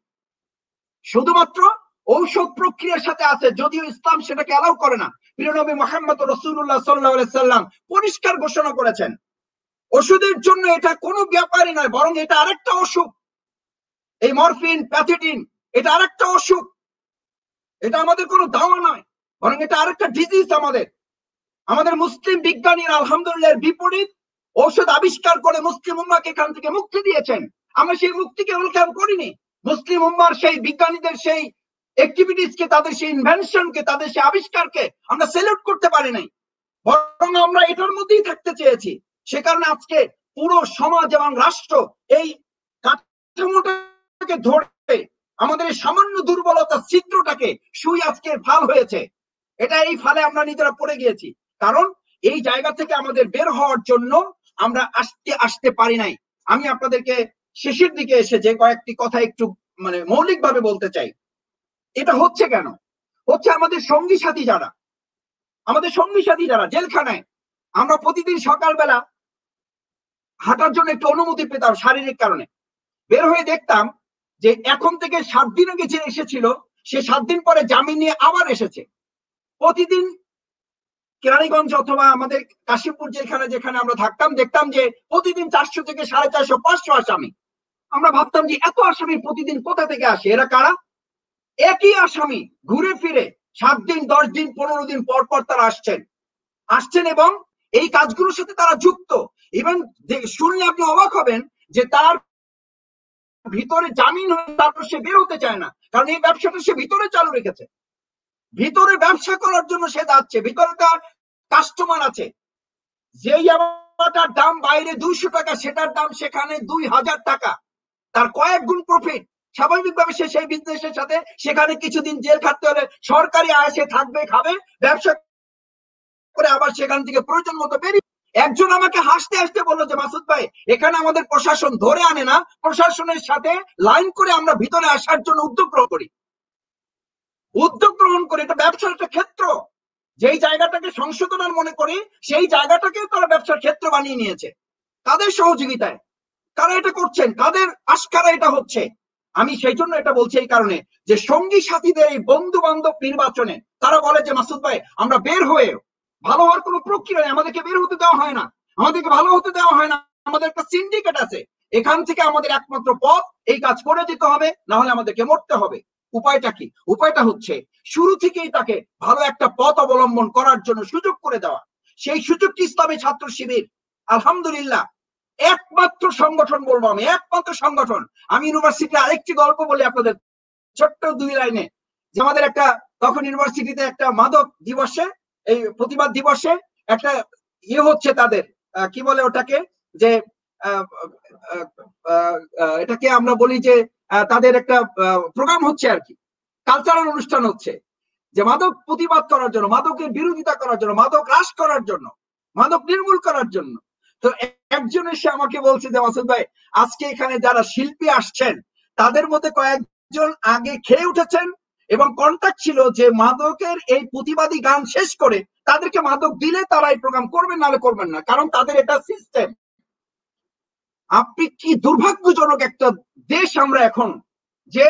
শুধুমাত্র ঔষধ প্রক্রিয়ার সাথে আছে, যদিও ইসলাম সেটাকে অ্যালাউ করে না। প্রিয় নবী মুহাম্মদ রাসূলুল্লাহ সাল্লাল্লাহু আলাইহি সাল্লাম পরিষ্কার ঘোষণা করেছেন ওষুধের জন্য এটা কোনো ব্যাপারই নয়, বরং এটা আরেকটা অসুখ। এই মরফিন, প্যাথেটিন, এটা আরেকটা অসুখ, এটা আমাদের কোনো দাওয়া নয়, বরং এটা আরেকটা ডিজিজ। আমাদের মুসলিম বিজ্ঞানীরা আলহামদুলিল্লাহ বিপরীত ঔষধ আবিষ্কার করে মুসলিম উম্মাহকে এখান থেকে মুক্তি দিয়েছেন। আমরা সেই মুক্তিকে ওয়েলকাম করিনি। মুসলিম উম্মাহর সেই বিজ্ঞানীদের সেই অ্যাক্টিভিটিসকে, তাদের সেই ইনভেনশনকে, তাদের সেই আবিষ্কারকে আমরা সেলিউট করতে পারি নাই, বরং আমরা এটার মধ্যেই থাকতে চেয়েছি। সে কারণে আজকে পুরো সমাজ এবং রাষ্ট্র এই কাঠামোটাকে ধরে আমাদের এই সামান্য দুর্বলতা ছিদ্রটাকে সুই আজকে ফাল হয়েছে, এটা এই ফালে আমরা নিজেরা পড়ে গিয়েছি। কারণ এই জায়গা থেকে আমাদের বের হওয়ার জন্য আমরা আসতে পারি নাই। আমি আপনাদেরকে শেষের দিকে এসে যে কয়েকটি কথা একটু মৌলিকভাবে বলতে চাই। এটা হচ্ছে কেন? হচ্ছে আমাদের সঙ্গী সাথী যারা জেলখানায়, আমরা প্রতিদিন সকালবেলা হাঁটার জন্য একটু অনুমতি পেতাম শারীরিক কারণে, বের হয়ে দেখতাম যে এখন থেকে 7 দিন আগে যে এসেছিল সে 7 দিন পরে জামিন নিয়ে আবার এসেছে। প্রতিদিন কেরানীগঞ্জ অথবা আমাদের কাশিমপুর যেখানে আমরা থাকতাম, দেখতাম যে প্রতিদিন 400 থেকে 450, 500 আসামি। আমরা ভাবতাম যে এত আসামি প্রতিদিন কোথা থেকে আসে, এরা কারা? একই আসামি ঘুরে ফিরে 7 দিন, 10 দিন, 15 দিন পর পর তারা আসছেন এবং এই কাজগুলোর সাথে তারা যুক্ত। ইভেন শুনলে আপনি অবাক হবেন যে তার ভিতরে জামিন হয়ে তারপর সে বের হতে চায় না, কারণ এই ব্যবসাটা সে ভিতরে চালু রেখেছে। ভিতরে ব্যবসা করার জন্য সে যাচ্ছে, ভিতরে তার কাস্টমার আছে। যেই জামাটার দাম বাইরে 200 টাকা, সেটার দাম সেখানে 2000 টাকা, তার কয়েক গুণ প্রফিট। স্বাভাবিকভাবে সে সেই বিজনেসের সাথে সেখানে কিছুদিন জেল খাটতে হলে সরকারি আয় সে থাকবে, খাবে, ব্যবসা করে আবার সেখান থেকে প্রয়োজন মতো বেরিয়ে। একজন আমাকে হাসতে হাসতে বললো যে মাসুদ ভাই, এখানে আমাদের প্রশাসন ধরে আনে না, প্রশাসনের সাথে লাইন করে আমরা ভিতরে আসার জন্য উদ্যোগ গ্রহণ করি। এটা ব্যবসার একটা ক্ষেত্র। যেই জায়গাটাকে সংশোধনের মনে করি, সেই জায়গাটাকে তারা ব্যবসার ক্ষেত্র বানিয়ে নিয়েছে। কাদের সহযোগিতায় কারা এটা করছেন, কাদের আশকারা এটা হচ্ছে? আমি সেই জন্য এটা বলছি এই কারণে যে সঙ্গী সাথীদের এই বন্ধু বান্ধব নির্বাচনে তারা বলে যে মাসুদ ভাই, আমরা বের হয়ে ভালো হওয়ার কোনো প্রক্রিয়া নেই, আমাদেরকে বের হতে দেওয়া হয় না, আমাদেরকে ভালো হতে দেওয়া হয় না, আমাদের একটা সিন্ডিকেট আছে, এখান থেকে আমাদের একমাত্র পথ এই কাজ করে যেতে হবে, না হলে আমাদেরকে মরতে হবে। উপায়টা কি? উপায়টা হচ্ছে শুরু থেকেই তাকে ভালো একটা পথ অবলম্বন করার জন্য সুযোগ করে দেওয়া। সেই সুযোগটি ইসলামী ছাত্র শিবির আলহামদুলিল্লাহ একমাত্র সংগঠন, বলবো আমি একমাত্র সংগঠন। আমি ইউনিভার্সিটির আরেকটি গল্প বলি আপনাদের ছোট্ট 2 লাইনে, যে আমাদের একটা তখন ইউনিভার্সিটিতে একটা মাদক দিবসে, এই প্রতিবাদ দিবসে একটা হচ্ছে তাদের কি বলে ওটাকে, যে এটাকে আমরা বলি যে তাদের একটা প্রোগ্রাম হচ্ছে আর কি, কালচারাল অনুষ্ঠান হচ্ছে, যে মাদক প্রতিবাদ করার জন্য, মাদকের বিরোধিতা করার জন্য, মাদক হ্রাস করার জন্য, মাদক নির্মূল করার জন্য। তো একজন এসে আমাকে বলছে যে মাসুদ ভাই, আজকে এখানে যারা শিল্পী আসছেন তাদের মধ্যে কয়েকজন আগে খেয়ে উঠেছেন এবং কন্ট্যাক্ট ছিল যে মাদকের এই প্রতিবাদী গান শেষ করে তাদেরকে মাদক দিলে তারা এই প্রোগ্রাম করবেন, নাহলে করবেন না, কারণ তাদের এটা সিস্টেম। আপনি কি দুর্ভাগ্যজনক একটা দেশ আমরা এখন, যে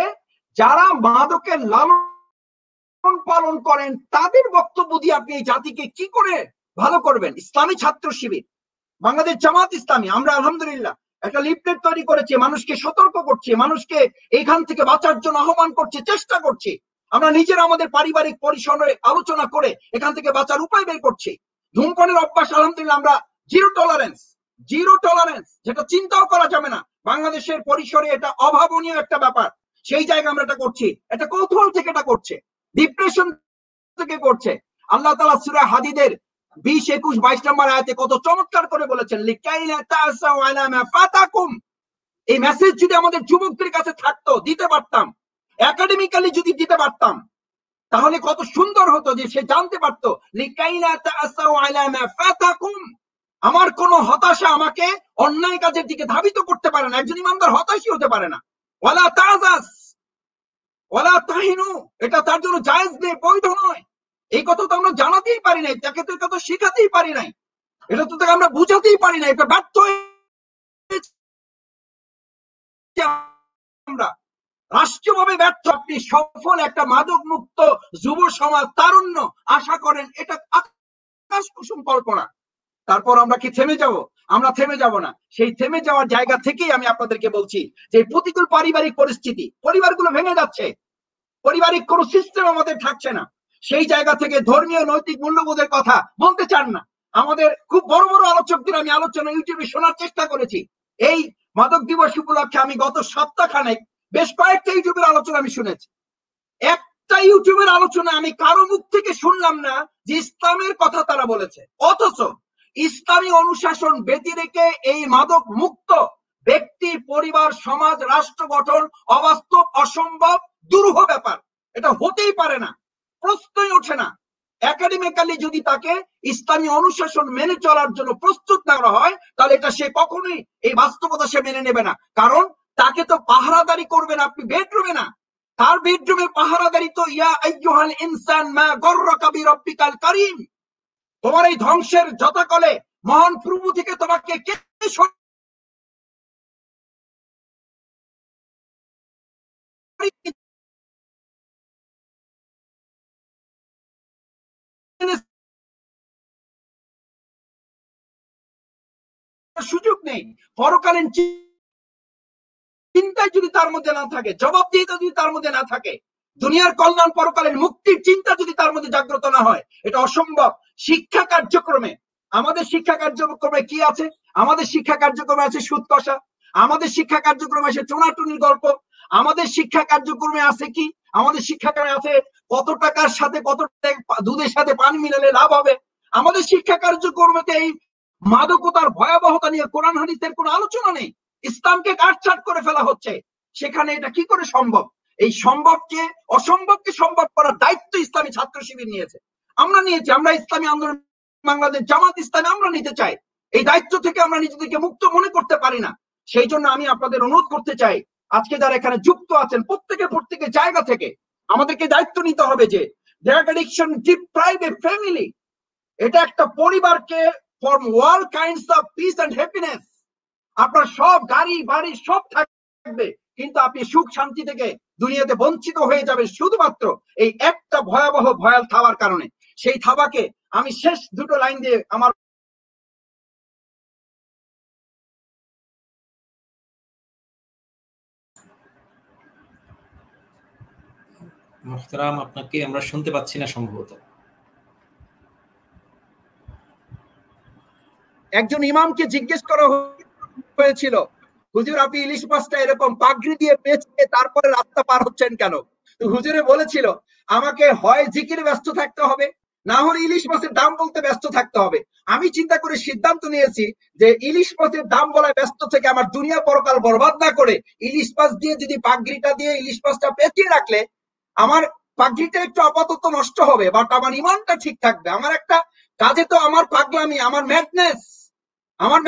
যারা মাদকের লালন পালন করেন তাদের বক্তব্য দিয়ে আপনি এই জাতিকে কি করে ভালো করবেন? ইসলামী ছাত্র শিবির, বাংলাদেশ জামাত ইসলামী, আমরা আলহামদুলিল্লাহ একটা লিফলেট তৈরি করেছি, মানুষকে সতর্ক করছি, মানুষকে এইখান থেকে বাঁচার জন্য আহ্বান করছি, চেষ্টা করছি। আমরা নিজেরা আমাদের পারিবারিক পরিসরে আলোচনা করে এখান থেকে বাঁচার উপায় বের করছি। ধূমপানের অভ্যাস আলহামদুলিল্লাহ আমরা জিরো টলারেন্স, যেটা চিন্তাও করা যাবে না বাংলাদেশের পরিসরে, এটা অভাবনীয় একটা ব্যাপার। সেই জায়গায় আমরা এটা করছি, এটা কৌতূহল থেকে এটা করছে, ডিপ্রেশন থেকে করছে। আল্লাহ তাআলা সূরা হাদীদের 20, 21, 22 নম্বর আয়াতে কত চমৎকার করে বলেছেন, লিকাইলা তাসাউ আলা মা ফাতাকুম। এই মেসেজ যদি আমাদের যুবকদের কাছে থাকতো, দিতে পারতাম, একাডেমিক্যালি যদি দিতে পারতাম, তাহলে কত সুন্দর হতো, যে সে জানতে পারতো লিকাইলা তাসাউ আলা মা ফাতাকুম, আমার কোন হতাশা আমাকে অন্যায় কাজের দিকে ধাবিত করতে পারে না। একজন ইমানদার হতাশই হতে পারে না। ওয়ালা তাজাস ওয়ালা তাহিনু, এটা তার জন্য জায়েজ নেই, বৈধ নয়। এই কথা তো আমরা জানাতেই পারি নাই, তাকে তো এটা তো শেখাতেই পারি নাই, এটা তো তাকে আমরা বুঝাতেই পারি নাই, এটা ব্যর্থ আমরা রাষ্ট্রীয়ভাবে ব্যর্থ। আপনি সফল একটা মাদক মুক্ত যুব সমাজ, তারুণ্য আশা করেন, এটা আকাশ কুসুম কল্পনা। তারপর আমরা কি থেমে যাব? আমরা থেমে যাব না। সেই থেমে যাওয়ার জায়গা থেকেই আমি আপনাদেরকে বলছি যে প্রতিকূল পারিবারিক পরিস্থিতি, পরিবারগুলো ভেঙে যাচ্ছে, পারিবারিক কোন সিস্টেম আমাদের থাকছে না, সেই জায়গা থেকে ধর্মীয় নৈতিক মূল্যবোধের কথা বলতে চান না। আমাদের খুব বড় বড় আলোচকদের আমি আলোচনা ইউটিউবে শোনার চেষ্টা করেছি। এই মাদক দিবস উপলক্ষে আমি গত সপ্তাহখানেক বেশ কয়েকটা ইউটিউবের আলোচনা আমি শুনেছি। একটা ইউটিউবের আলোচনা আমি কারো মুখ থেকে শুনলাম না যে ইসলামের কথা তারা বলেছে, অথচ ইসলামী অনুশাসন ব্যতি রেখে এই মাদক মুক্ত ব্যক্তি, পরিবার, সমাজ, রাষ্ট্র গঠন অবাস্তব, অসম্ভব, দুরূহ ব্যাপার। এটা হতেই পারে না, প্রশ্নই ওঠে না। একাডেমিক্যালি যদি তাকে ইসলামী অনুশাসন মেনে চলার জন্য প্রস্তুত না করা হয়, তাহলে এটা সে কখনোই এই বাস্তবতা সে মেনে নেবে না। কারণ তাকে তো পাহারাদারি করবেন আপনি বেডরুমে না, তার বেডরুমে পাহারাদারি তো ইয়া আইয়ুহাল ইনসান মা গররাকা বিরাব্বিকাল কারীম, তোমার এই ধ্বংসের যথাকলে মহান প্রভু থেকে তোমাকে কে সুযোগ নেই। পরকালীন চিন্তায় যদি তার মধ্যে না থাকে, জবাবদিহিতা যদি তার মধ্যে না থাকে, দুনিয়ার কল্যাণ পরকালীন মুক্তির চিন্তা যদি তার মধ্যে জাগ্রত না হয়, এটা অসম্ভব। শিক্ষা কার্যক্রমে, আমাদের শিক্ষা কার্যক্রমে কি আছে? আমাদের শিক্ষা কার্যক্রমে আছে সুদ কষা, আমাদের শিক্ষা কার্যক্রমে আছে চোনাটুনির গল্প, আমাদের শিক্ষা কার্যক্রমে আছে কি? আমাদের শিক্ষা আছে কত টাকার সাথে কত দুধের সাথে পানি মিলালে লাভ হবে। আমাদের শিক্ষা কার্যক্রমে এই মাদকতার ভয়াবহতা নিয়ে কোরআন হাদিসের কোনো আলোচনা নেই, ইসলামকে কাটছাট করে ফেলা হচ্ছে। সেখানে এটা কি করে সম্ভব? এই সম্ভবকে অসম্ভবকে সম্ভব করার দায়িত্ব ইসলামী ছাত্র শিবির নিয়েছে, আমরা নিয়েছি। আমরা ইসলামী আন্দোলন বাংলাদেশ জামাত ইসলামী আমরা নিতে চাই। এই দায়িত্ব থেকে আমরা নিজেদেরকে মুক্ত মনে করতে পারি না। সেই জন্য আমি আপনাদের অনুরোধ করতে চাই, আজকে যারা এখানে যুক্ত আছেন প্রত্যেকের জায়গা থেকে আমাদেরকে দায়িত্ব নিতে হবে যে drug addiction deprive a family, এটা একটা পরিবারকে from all kinds of peace and happiness. আপনার সব গাড়ি বাড়ি সব থাকবে, কিন্তু আপনি সুখ শান্তি থেকে দুনিয়াতে বঞ্চিত হয়ে যাবে শুধুমাত্র এই একটা ভয়াবহ ভয়াল থাবার কারণে। সেই থাবাকে আমি শেষ দুটো লাইন দিয়ে আমার মোহতারাম, আপনাকে আমরা শুনতে পাচ্ছি না সম্ভবত। একজন ইমামকে জিজ্ঞেস করা হয়েছিল, হুজুর আপনি ইলিশ মাছটা এরকম পাগড়ি দিয়ে পেঁচিয়ে তারপরে রাস্তা পার হচ্ছেন কেন? তো হুজুরে বলেছিল, আমাকে হয় জিকিরে ব্যস্ত থাকতে হবে, না হলে ইলিশ মাছের দাম বলতে ব্যস্ত থাকতে হবে। আমি চিন্তা করে সিদ্ধান্ত নিয়েছি যে ইলিশ মাছের দাম বলায় ব্যস্ত থেকে আমার দুনিয়া পরকাল বরবাদ না করে ইলিশ মাছ দিয়ে যদি পাগড়িটা দিয়ে ইলিশ মাছটা পেঁচিয়ে রাখলে আমার পাগড়িটা একটু আপাতত নষ্ট হবে, বাট আমার ইমানটা ঠিক থাকবে। আমার একটা কাজে তো আমার পাগলামি, আমার ম্যাডনেস, আমার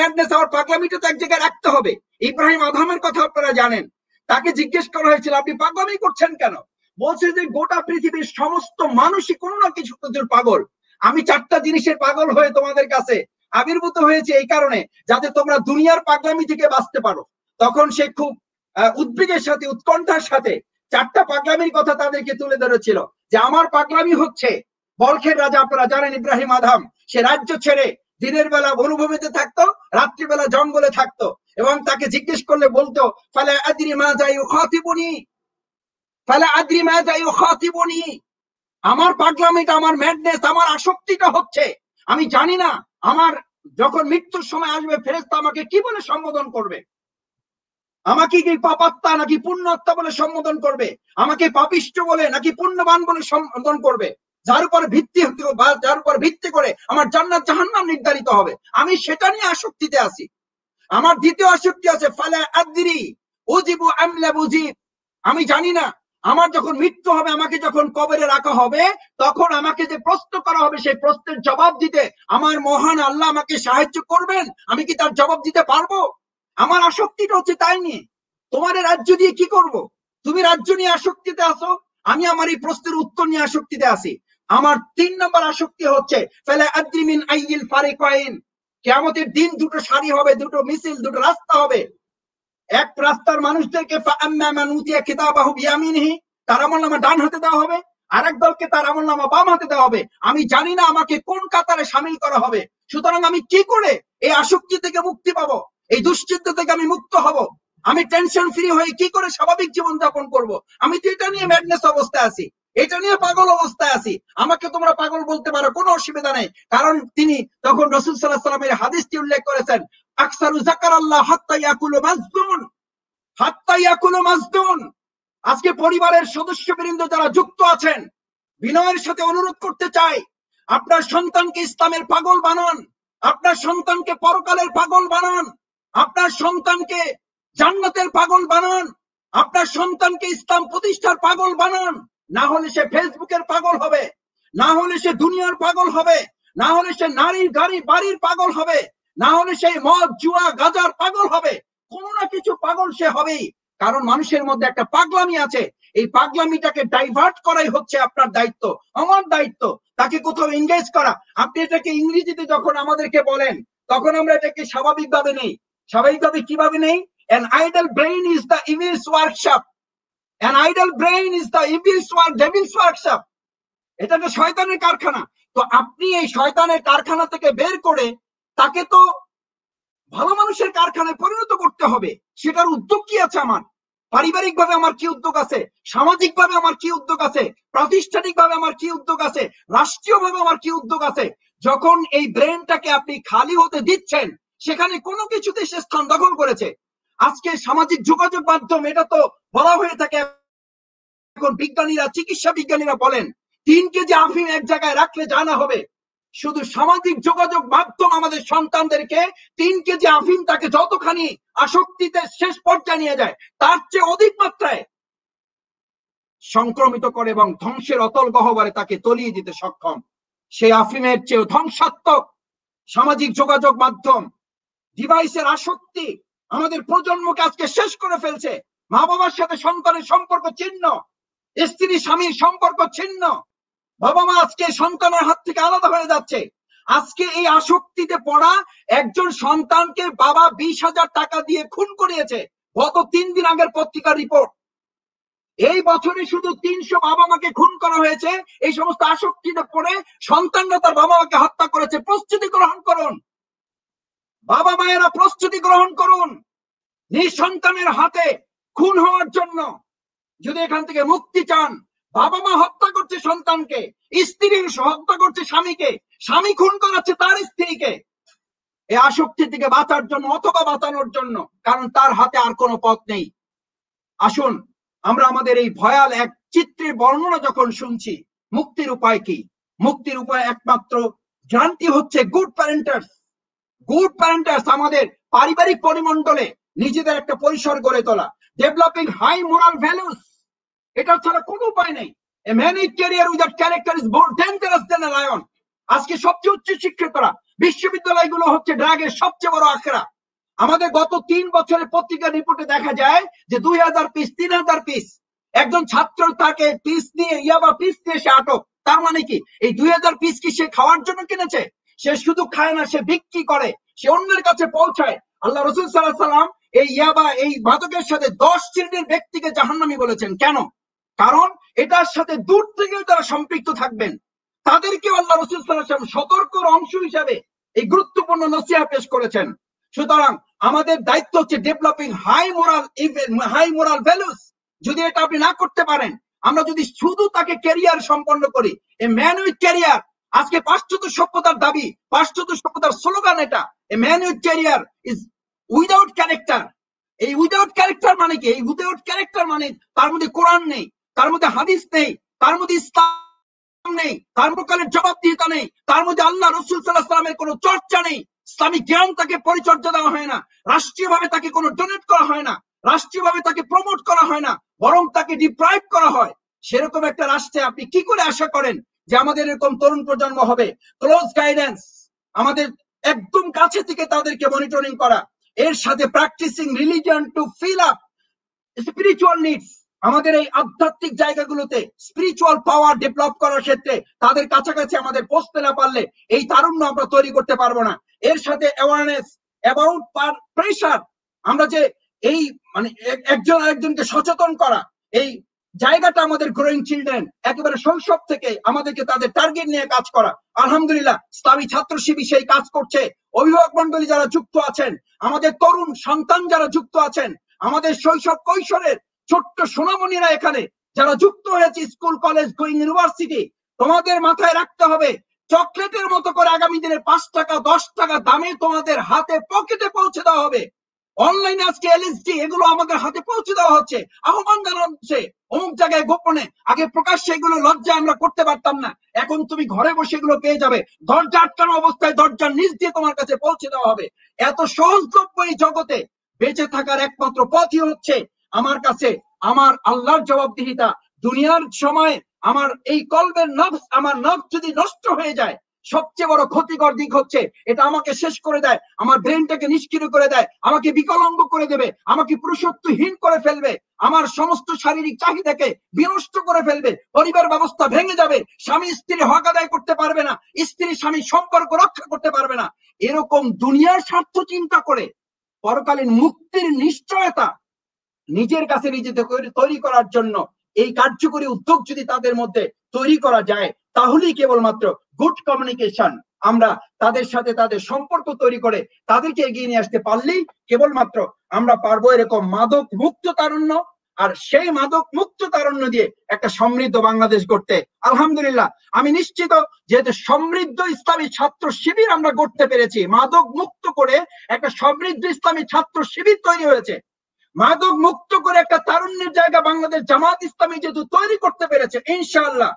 পাগলামিটা তো এক জায়গায় রাখতে হবে। ইব্রাহিম আদমের কথা আপনারা জানেন, তাকে জিজ্ঞেস করা হয়েছিল আপনি পাগলামি করছেন কেন? বলছে যে গোটা পৃথিবীর সমস্ত মানুষই কোনো না কিছু পাগল, আমি চারটা জিনিসের পাগল হয়ে তোমাদের কাছে আবির্ভূত হয়েছে এই কারণে যাতে তোমরা দুনিয়ার পাগলামি থেকে বাঁচতে পারো। তখন সে খুব উদ্বেগের সাথে উৎকণ্ঠার সাথে চারটা পাগলামির কথা তাদেরকে তুলে ধরেছিল, যে আমার পাগলামি হচ্ছে বলখের রাজা আপনারা জানেন ইব্রাহিম আদম, সে রাজ্য ছেড়ে দিনের বেলা মরুভূমিতে থাকতো, রাত্রিবেলা জঙ্গলে থাকতো, এবং তাকে জিজ্ঞেস করলে বলতো ফালা আদরি মা যা ইউখাতিবুনি, ফালা আদরি মা যা ইউখাতিবুনি। আমার পাগলামিটা, আমার ম্যাডনেস, আমার আসক্তিটা হচ্ছে আমি জানি না আমার যখন মৃত্যুর সময় আসবে ফেরেশতা আমাকে কি বলে সম্বোধন করবে, আমাকে কি পাপাত্মা নাকি পুণ্যাত্মা বলে সম্বোধন করবে, আমাকে পাপিষ্ঠ বলে নাকি পুণ্যবান বলে সম্বোধন করবে, যার উপর ভিত্তি করে আমার জান্নাত জাহান্নাম নির্ধারিত হবে। আমি সেটা নিয়ে আসক্তিতে আছি। আমার দ্বিতীয় আসক্তি আছে ফালা আদরি উজিবু আম লা উজিব, আমি জানি না আমার যখন মৃত্যু হবে, আমাকে যখন কবরে রাখা হবে, তখন আমাকে যে প্রশ্ন করা হবে সেই প্রশ্নের জবাব দিতে আমার মহান আল্লাহ আমাকে সাহায্য করবেন, আমি কি তার জবাব দিতে পারবো? আমার আসক্তিটা হচ্ছে তাই নিয়ে। তোমার রাজ্য দিয়ে কি করব? তুমি রাজ্য নিয়ে আসক্তিতে আসো, আমি আমার এই প্রশ্নের উত্তর নিয়ে আসক্তিতে আসি। আমার 3 নম্বর আসক্তি হচ্ছে ফালা আদরি মিন আইয়িল ফারিকাইন, কিয়ামতের দিন দুটো সারি হবে, দুটো মিছিল, দুটো রাস্তা হবে। এক রাস্তার মানুষদেরকে ফাআম্মা মান উতিয়া কিতাবাহু বিয়ামিনিহি, তার আমলনামা ডান হাতে দেওয়া হবে, আরেক দলকে তার আমলনামা বাম হাতে দেওয়া হবে। আমি জানি না আমাকে কোন কাতারে শামিল করা হবে। সুতরাং আমি কি করে এই আসক্তি থেকে মুক্তি পাবো, এই দুশ্চিন্তা থেকে আমি মুক্ত হব, আমি টেনশন ফ্রি হয়ে কি করে স্বাভাবিক জীবন যাপন করব? আমি তো এটা নিয়ে ম্যাডনেস অবস্থায় আছি, এটা নিয়ে পাগল অবস্থায় আছি। আমাকে তোমরা পাগল বলতে পারো, কোনো অসুবিধা নেই, কারণ তিনি তখন রাসূল সাল্লাল্লাহু আলাইহি ওয়াসাল্লামের হাদিসটি উল্লেখ করেছেন, আকসারু যাকারাল্লাহ হাত্তা ইয়াকুলু মাজদুন, হাত্তা ইয়াকুলু মাজদুন। আজকে পরিবারের সদস্যবৃন্দ যারা যুক্ত আছেন, বিনয়ের সাথে অনুরোধ করতে চাই, আপনার সন্তানকে ইসলামের পাগল বানান, আপনার সন্তানকে পরকালের পাগল বানান, আপনার সন্তানকে জান্নাতের পাগল বানান, আপনার সন্তানকে ইসলাম প্রতিষ্ঠার পাগল বানান। না হলে সে ফেসবুকের পাগল হবে, না হলে সে দুনিয়ার পাগল হবে, না হলে সে নারীর গাড়ি বাড়ির পাগল হবে, না হলে সেই মদ জুয়া গাজার পাগল হবে। কোনো না কিছু পাগল সে হবেই, কারণ মানুষের মধ্যে একটা পাগলামি আছে। এই পাগলামিটাকে ডাইভার্ট করাই হচ্ছে আপনার দায়িত্ব, আমার দায়িত্ব, তাকে কোথাও এনগেজ করা। আপনি এটাকে ইংরেজিতে যখন আমাদেরকে বলেন, তখন আমরা এটাকে স্বাভাবিকভাবে নেই। স্বাভাবিকভাবে কিভাবে নেই? An idle brain is the evil's workshop. An idle brain is the devil's workshop. এটা তো শয়তানের কারখানা। তো আপনি এই শয়তানের কারখানা থেকে বের করে তাকে তো ভালো মানুষের কারখানায় পরিণত করতে হবে। সেটার উদ্যোগ কি আছে আমার? পারিবারিক ভাবে আমার কি উদ্যোগ আছে, সামাজিক ভাবে আমার কি উদ্যোগ আছে, প্রাতিষ্ঠানিক ভাবে আমার কি উদ্যোগ আছে, রাষ্ট্রীয় ভাবে আমার কি উদ্যোগ আছে? যখন এই ব্রেনটাকে আপনি খালি হতে দিচ্ছেন, সেখানে কোনো কিছুতে সে স্থান দখল করেছে। আজকে সামাজিক যোগাযোগ মাধ্যম, এটা তো বলা হয়ে থাকে এখন বিজ্ঞানীরা, চিকিৎসা বিজ্ঞানীরা বলেন 3 কেজি আফিম এক জায়গায় রাখলে জানা হবে। শুধু সামাজিক যোগাযোগ মাধ্যম আমাদের সন্তানদেরকে 3 কেজি আফিম তাকে যতখানি আসক্তিতে শেষ পর্যায়ে নিয়ে যায়, তার চেয়ে অধিক মাত্রায় সংক্রমিত করে এবং ধ্বংসের অতল গহ্বরে তাকে তলিয়ে দিতে সক্ষম। সেই আফিমের চেয়ে ধ্বংসাত্মক সামাজিক যোগাযোগ মাধ্যম, ডিভাইসের আসক্তি আমাদের প্রজন্মকে আজকে শেষ করে ফেলছে। মা বাবার সাথে সন্তানের সম্পর্ক ছিন্ন, স্ত্রী স্বামীর সম্পর্ক ছিন্ন, বাবা মা আজকে সন্তানের হাত থেকে আলাদা হয়ে যাচ্ছে। আজকে এই আসক্তিতে পড়া একজন সন্তানকে বাবা 20,000 টাকা দিয়ে খুন করিয়েছে, গত 3 দিন আগের পত্রিকার রিপোর্ট। এই বছরে শুধু 300 বাবা মাকে খুন করা হয়েছে এই সমস্ত আসক্তিতে পড়ে। সন্তানরা তার বাবা মাকে হত্যা করেছে। প্রস্তুতি গ্রহণ করুন বাবা মায়েরা, প্রস্তুতি গ্রহণ করুন নিজ সন্তানের হাতে খুন হওয়ার জন্য। যদি এখান থেকে মুক্তি চান, বাবা মা হত্যা করছে সন্তানকে, স্ত্রী হত্যা করছে স্বামীকে, স্বামী খুন করাচ্ছে তার স্ত্রীকে, এই আসক্তি থেকে বাঁচার জন্য অথবা বাঁচানোর জন্য, কারণ তার হাতে আর কোনো পথ নেই। আসুন আমরা আমাদের এই ভয়াল এক চিত্রের বর্ণনা যখন শুনছি, মুক্তির উপায় কি? মুক্তির উপায় একমাত্র গ্যারান্টি হচ্ছে গুড প্যারেন্টার্স। গুড প্যারেন্টার্স আমাদের পারিবারিক পরিমণ্ডলে নিজেদের একটা পরিসর গড়ে তোলা, ডেভেলপিং হাই মোরাল ভ্যালুস। এটা ছাড়া কোনো উপায় নেই। A man with career without character is more dangerous than a lion. আজকে সবচেয়ে উচ্চ শিক্ষিতরা, বিশ্ববিদ্যালয়গুলো হচ্ছে ড্রাগের সবচেয়ে বড় আখড়া। আমাদের গত 3 বছরের পত্রিকা রিপোর্টে দেখা যায় যে 2000 পিস, 3000 পিস একজন ছাত্র তাকে পিস নিয়ে ইয়াবা পিস নিয়ে সে আটক। তার মানে কি এই 2000 পিস কি সে খাওয়ার জন্য কিনেছে? সে শুধু খায় না, সে বিক্রি করে, সে অন্যের কাছে পৌঁছায়। আল্লাহ রাসূল সাল্লাল্লাহু আলাইহি সাল্লাম এই ইয়াবা, এই মাদকের সাথে 10 শ্রেণীর ব্যক্তিকে জাহান্নামী বলেছেন। কেন? কারণ এটার সাথে দূর থেকেও তারা সম্পৃক্ত থাকবেন। তাদেরকে আল্লাহ রাসূল সাল্লাল্লাহু আলাইহি ওয়াসাল্লাম সতর্কর অংশ হিসাবে এই গুরুত্বপূর্ণ নসিহত পেশ করেছেন। সুতরাং আমাদের দায়িত্ব হচ্ছে ডেভেলপিং হাই মোরাল ভ্যালুস। যদি এটা আপনি না করতে পারেন, আমরা যদি শুধু তাকে ক্যারিয়ার সম্পন্ন করি, এ ম্যান উইথ ক্যারিয়ার, আজকে পাশ্চাত্য সভ্যতার দাবি, পাশ্চাত্য সভ্যতার স্লোগান এটা, a man with career is without character. এই উইদাউট ক্যারেক্টার মানে কি? এই উইদাউট ক্যারেক্টার মানে তার মধ্যে কোরআন নেই, তার মধ্যে হাদিস নেই, তার মধ্যে ইসলাম নেই, তার মোকালের জবাবদিহিতা নেই, তার মধ্যে আল্লাহ রাসূল সাল্লাল্লাহু আলাইহি ওয়াসাল্লামের কোনো চর্চা নেই, ইসলামিক জ্ঞান তাকে পরিচর্যা দেওয়া হয় না, রাষ্ট্রীয়ভাবে তাকে কোনো ডোনেট করা হয় না, রাষ্ট্রীয়ভাবে তাকে প্রমোট করা হয় না, বরং তাকে ডিপ্রাইভ করা হয়। সেরকম একটা রাষ্ট্রে আপনি কি করে আশা করেন যে আমাদের এরকম তরুণ প্রজন্ম হবে? ক্লোজ গাইডেন্স, আমাদের একদম কাছে থেকে তাদেরকে মনিটরিং করা, এর সাথে practising religion to fill up spiritual needs. আমাদের এই আধ্যাত্মিক জায়গাগুলোতে স্পিরিচুয়াল পাওয়ার ডেভেলপ করার ক্ষেত্রে তাদের কাছাকাছি আমাদের পৌঁছতে না পারলে এই তারুণ্য আমরা তৈরি করতে পারবো না। এর সাথে অ্যাওয়ারনেস অ্যাবাউট প্রেশার, আমরা যে এই মানে একজন আরেকজনকে সচেতন করা, এই জায়গাটা আমাদের গ্রোয়িং চিলড্রেন একেবারে শৈশব থেকে আমাদেরকে তাদের টার্গেট নিয়ে কাজ করা। আলহামদুলিল্লাহ ইসলামী ছাত্র শিবির সেই কাজ করছে। অভিভাবক মন্ডলী যারা যুক্ত আছেন, আমাদের তরুণ সন্তান যারা যুক্ত আছেন, আমাদের শৈশব কৈশোরের ছোট্ট সোনামণিরা এখানে যারা যুক্ত হয়েছে, স্কুল কলেজ গোয়িং ইউনিভার্সিটি, তোমাদের মাথায় রাখতে হবে চকলেটের মতো করে আগামী দিনে 5 টাকা 10 টাকা দামে তোমাদের হাতে পকেটে পৌঁছে দেওয়া হবে। অনলাইনে আজকে এলএসডি এগুলো আমাদের হাতে পৌঁছে দেওয়া হচ্ছে, আহ্বান জানানো হচ্ছে অমুক জায়গায় গোপনে। আগে প্রকাশ্যে এগুলো লজ্জা আমরা করতে পারতাম না, এখন তুমি ঘরে বসে এগুলো পেয়ে যাবে। দরজা আটকানো অবস্থায় দরজার নিচ দিয়ে তোমার কাছে পৌঁছে দেওয়া হবে। এত সহজলভ্য এই জগতে বেঁচে থাকার একমাত্র পথই হচ্ছে আমার কাছে আমার আল্লাহর জবাবদিহিতা। দুনিয়ার সময় আমার এই কলবের নফস, আমার নফস যদি নষ্ট হয়ে যায়, সবচেয়ে বড় ক্ষতিকর দিক হচ্ছে এটা আমাকে শেষ করে দেয়, আমার ব্রেনটাকে নিষ্ক্রিয় করে দেয়, আমাকে বিকলাঙ্গ করে দেবে, আমাকে পুরুষত্বহীন করে ফেলবে, আমার সমস্ত শারীরিক চাহিদাকে বিনষ্ট করে ফেলবে, পরিবার ব্যবস্থা ভেঙে যাবে, স্বামী স্ত্রী হক আদায় করতে পারবে না, স্ত্রী স্বামী সম্পর্ক রক্ষা করতে পারবে না। এরকম দুনিয়ার স্বার্থ চিন্তা করে পরকালীন মুক্তির নিশ্চয়তা নিজের কাছে নিজেদের তৈরি করার জন্য এই কার্যকরী উদ্যোগ যদি তাদের মধ্যে তৈরি করা যায়, তাহলেই কেবলমাত্র গুড কমিউনিকেশন, আমরা তাদের সাথে তাদের সম্পর্ক তৈরি করে তাদেরকে এগিয়ে নিয়ে আসতে পারলেই কেবলমাত্র আমরা পারবো এরকম মাদক মুক্ত তারুণ্য, আর সেই মাদক মুক্ত তারুণ্য দিয়ে একটা সমৃদ্ধ বাংলাদেশ গড়তে আলহামদুলিল্লাহ আমি নিশ্চিত, যেহেতু সমৃদ্ধ ইসলামী ছাত্র শিবির আমরা গড়তে পেরেছি, মাদক মুক্ত করে একটা সমৃদ্ধ ইসলামী ছাত্র শিবির তৈরি হয়েছে, মাদক মুক্ত করে একটা তারুণ্যের জায়গা বাংলাদেশ জামাত ইসলামী যেহেতু তৈরি করতে পেরেছে, ইনশাআল্লাহ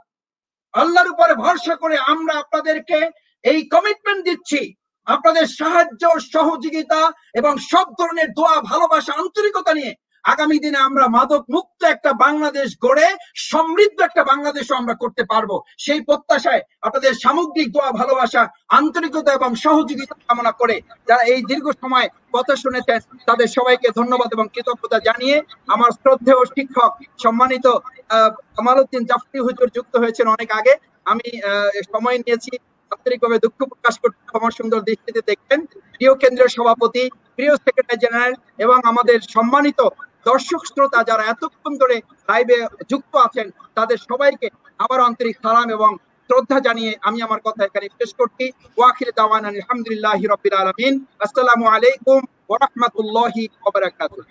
আল্লাহর উপরে ভরসা করে আমরা আপনাদেরকে এই কমিটমেন্ট দিচ্ছি, আপনাদের সাহায্য সহযোগিতা এবং সব ধরনের দোয়া ভালোবাসা আন্তরিকতা নিয়ে আগামী দিনে আমরা মাদক মুক্ত একটা বাংলাদেশ গড়ে সমৃদ্ধ একটা বাংলাদেশও আমরা করতে পারবো। সেই প্রত্যাশায় আপনাদের সামগ্রিক দোয়া ভালোবাসা আন্তরিকতা এবং সহযোগিতা কামনা করে যারা এই দীর্ঘ সময় কথা শুনেছেন তাদের সবাইকে ধন্যবাদ এবং কৃতজ্ঞতা জানিয়ে আমার শ্রদ্ধেয় শিক্ষক সম্মানিত কামালউদ্দিন জাফরি হুজুর যুক্ত হয়েছেন অনেক আগে, আমি সময় নিয়েছি, আন্তরিকভাবে দুঃখ প্রকাশ করতে ক্ষমা সুন্দর দৃষ্টিতে দেখবেন। প্রিয় কেন্দ্রীয় সভাপতি, প্রিয় সেক্রেটারি জেনারেল এবং আমাদের সম্মানিত দর্শক শ্রোতা যারা এতক্ষণ ধরে লাইভে যুক্ত আছেন তাদের সবাইকে আবার আন্তরিক সালাম এবং শ্রদ্ধা জানিয়ে আমি আমার কথা এখানে শেষ করছি। ওয়াখির দাওয়ানা আলহামদুলিল্লাহি রাব্বিল আলামিন। আসসালামু আলাইকুম ওয়া রাহমাতুল্লাহি ওয়া বারাকাতুহু।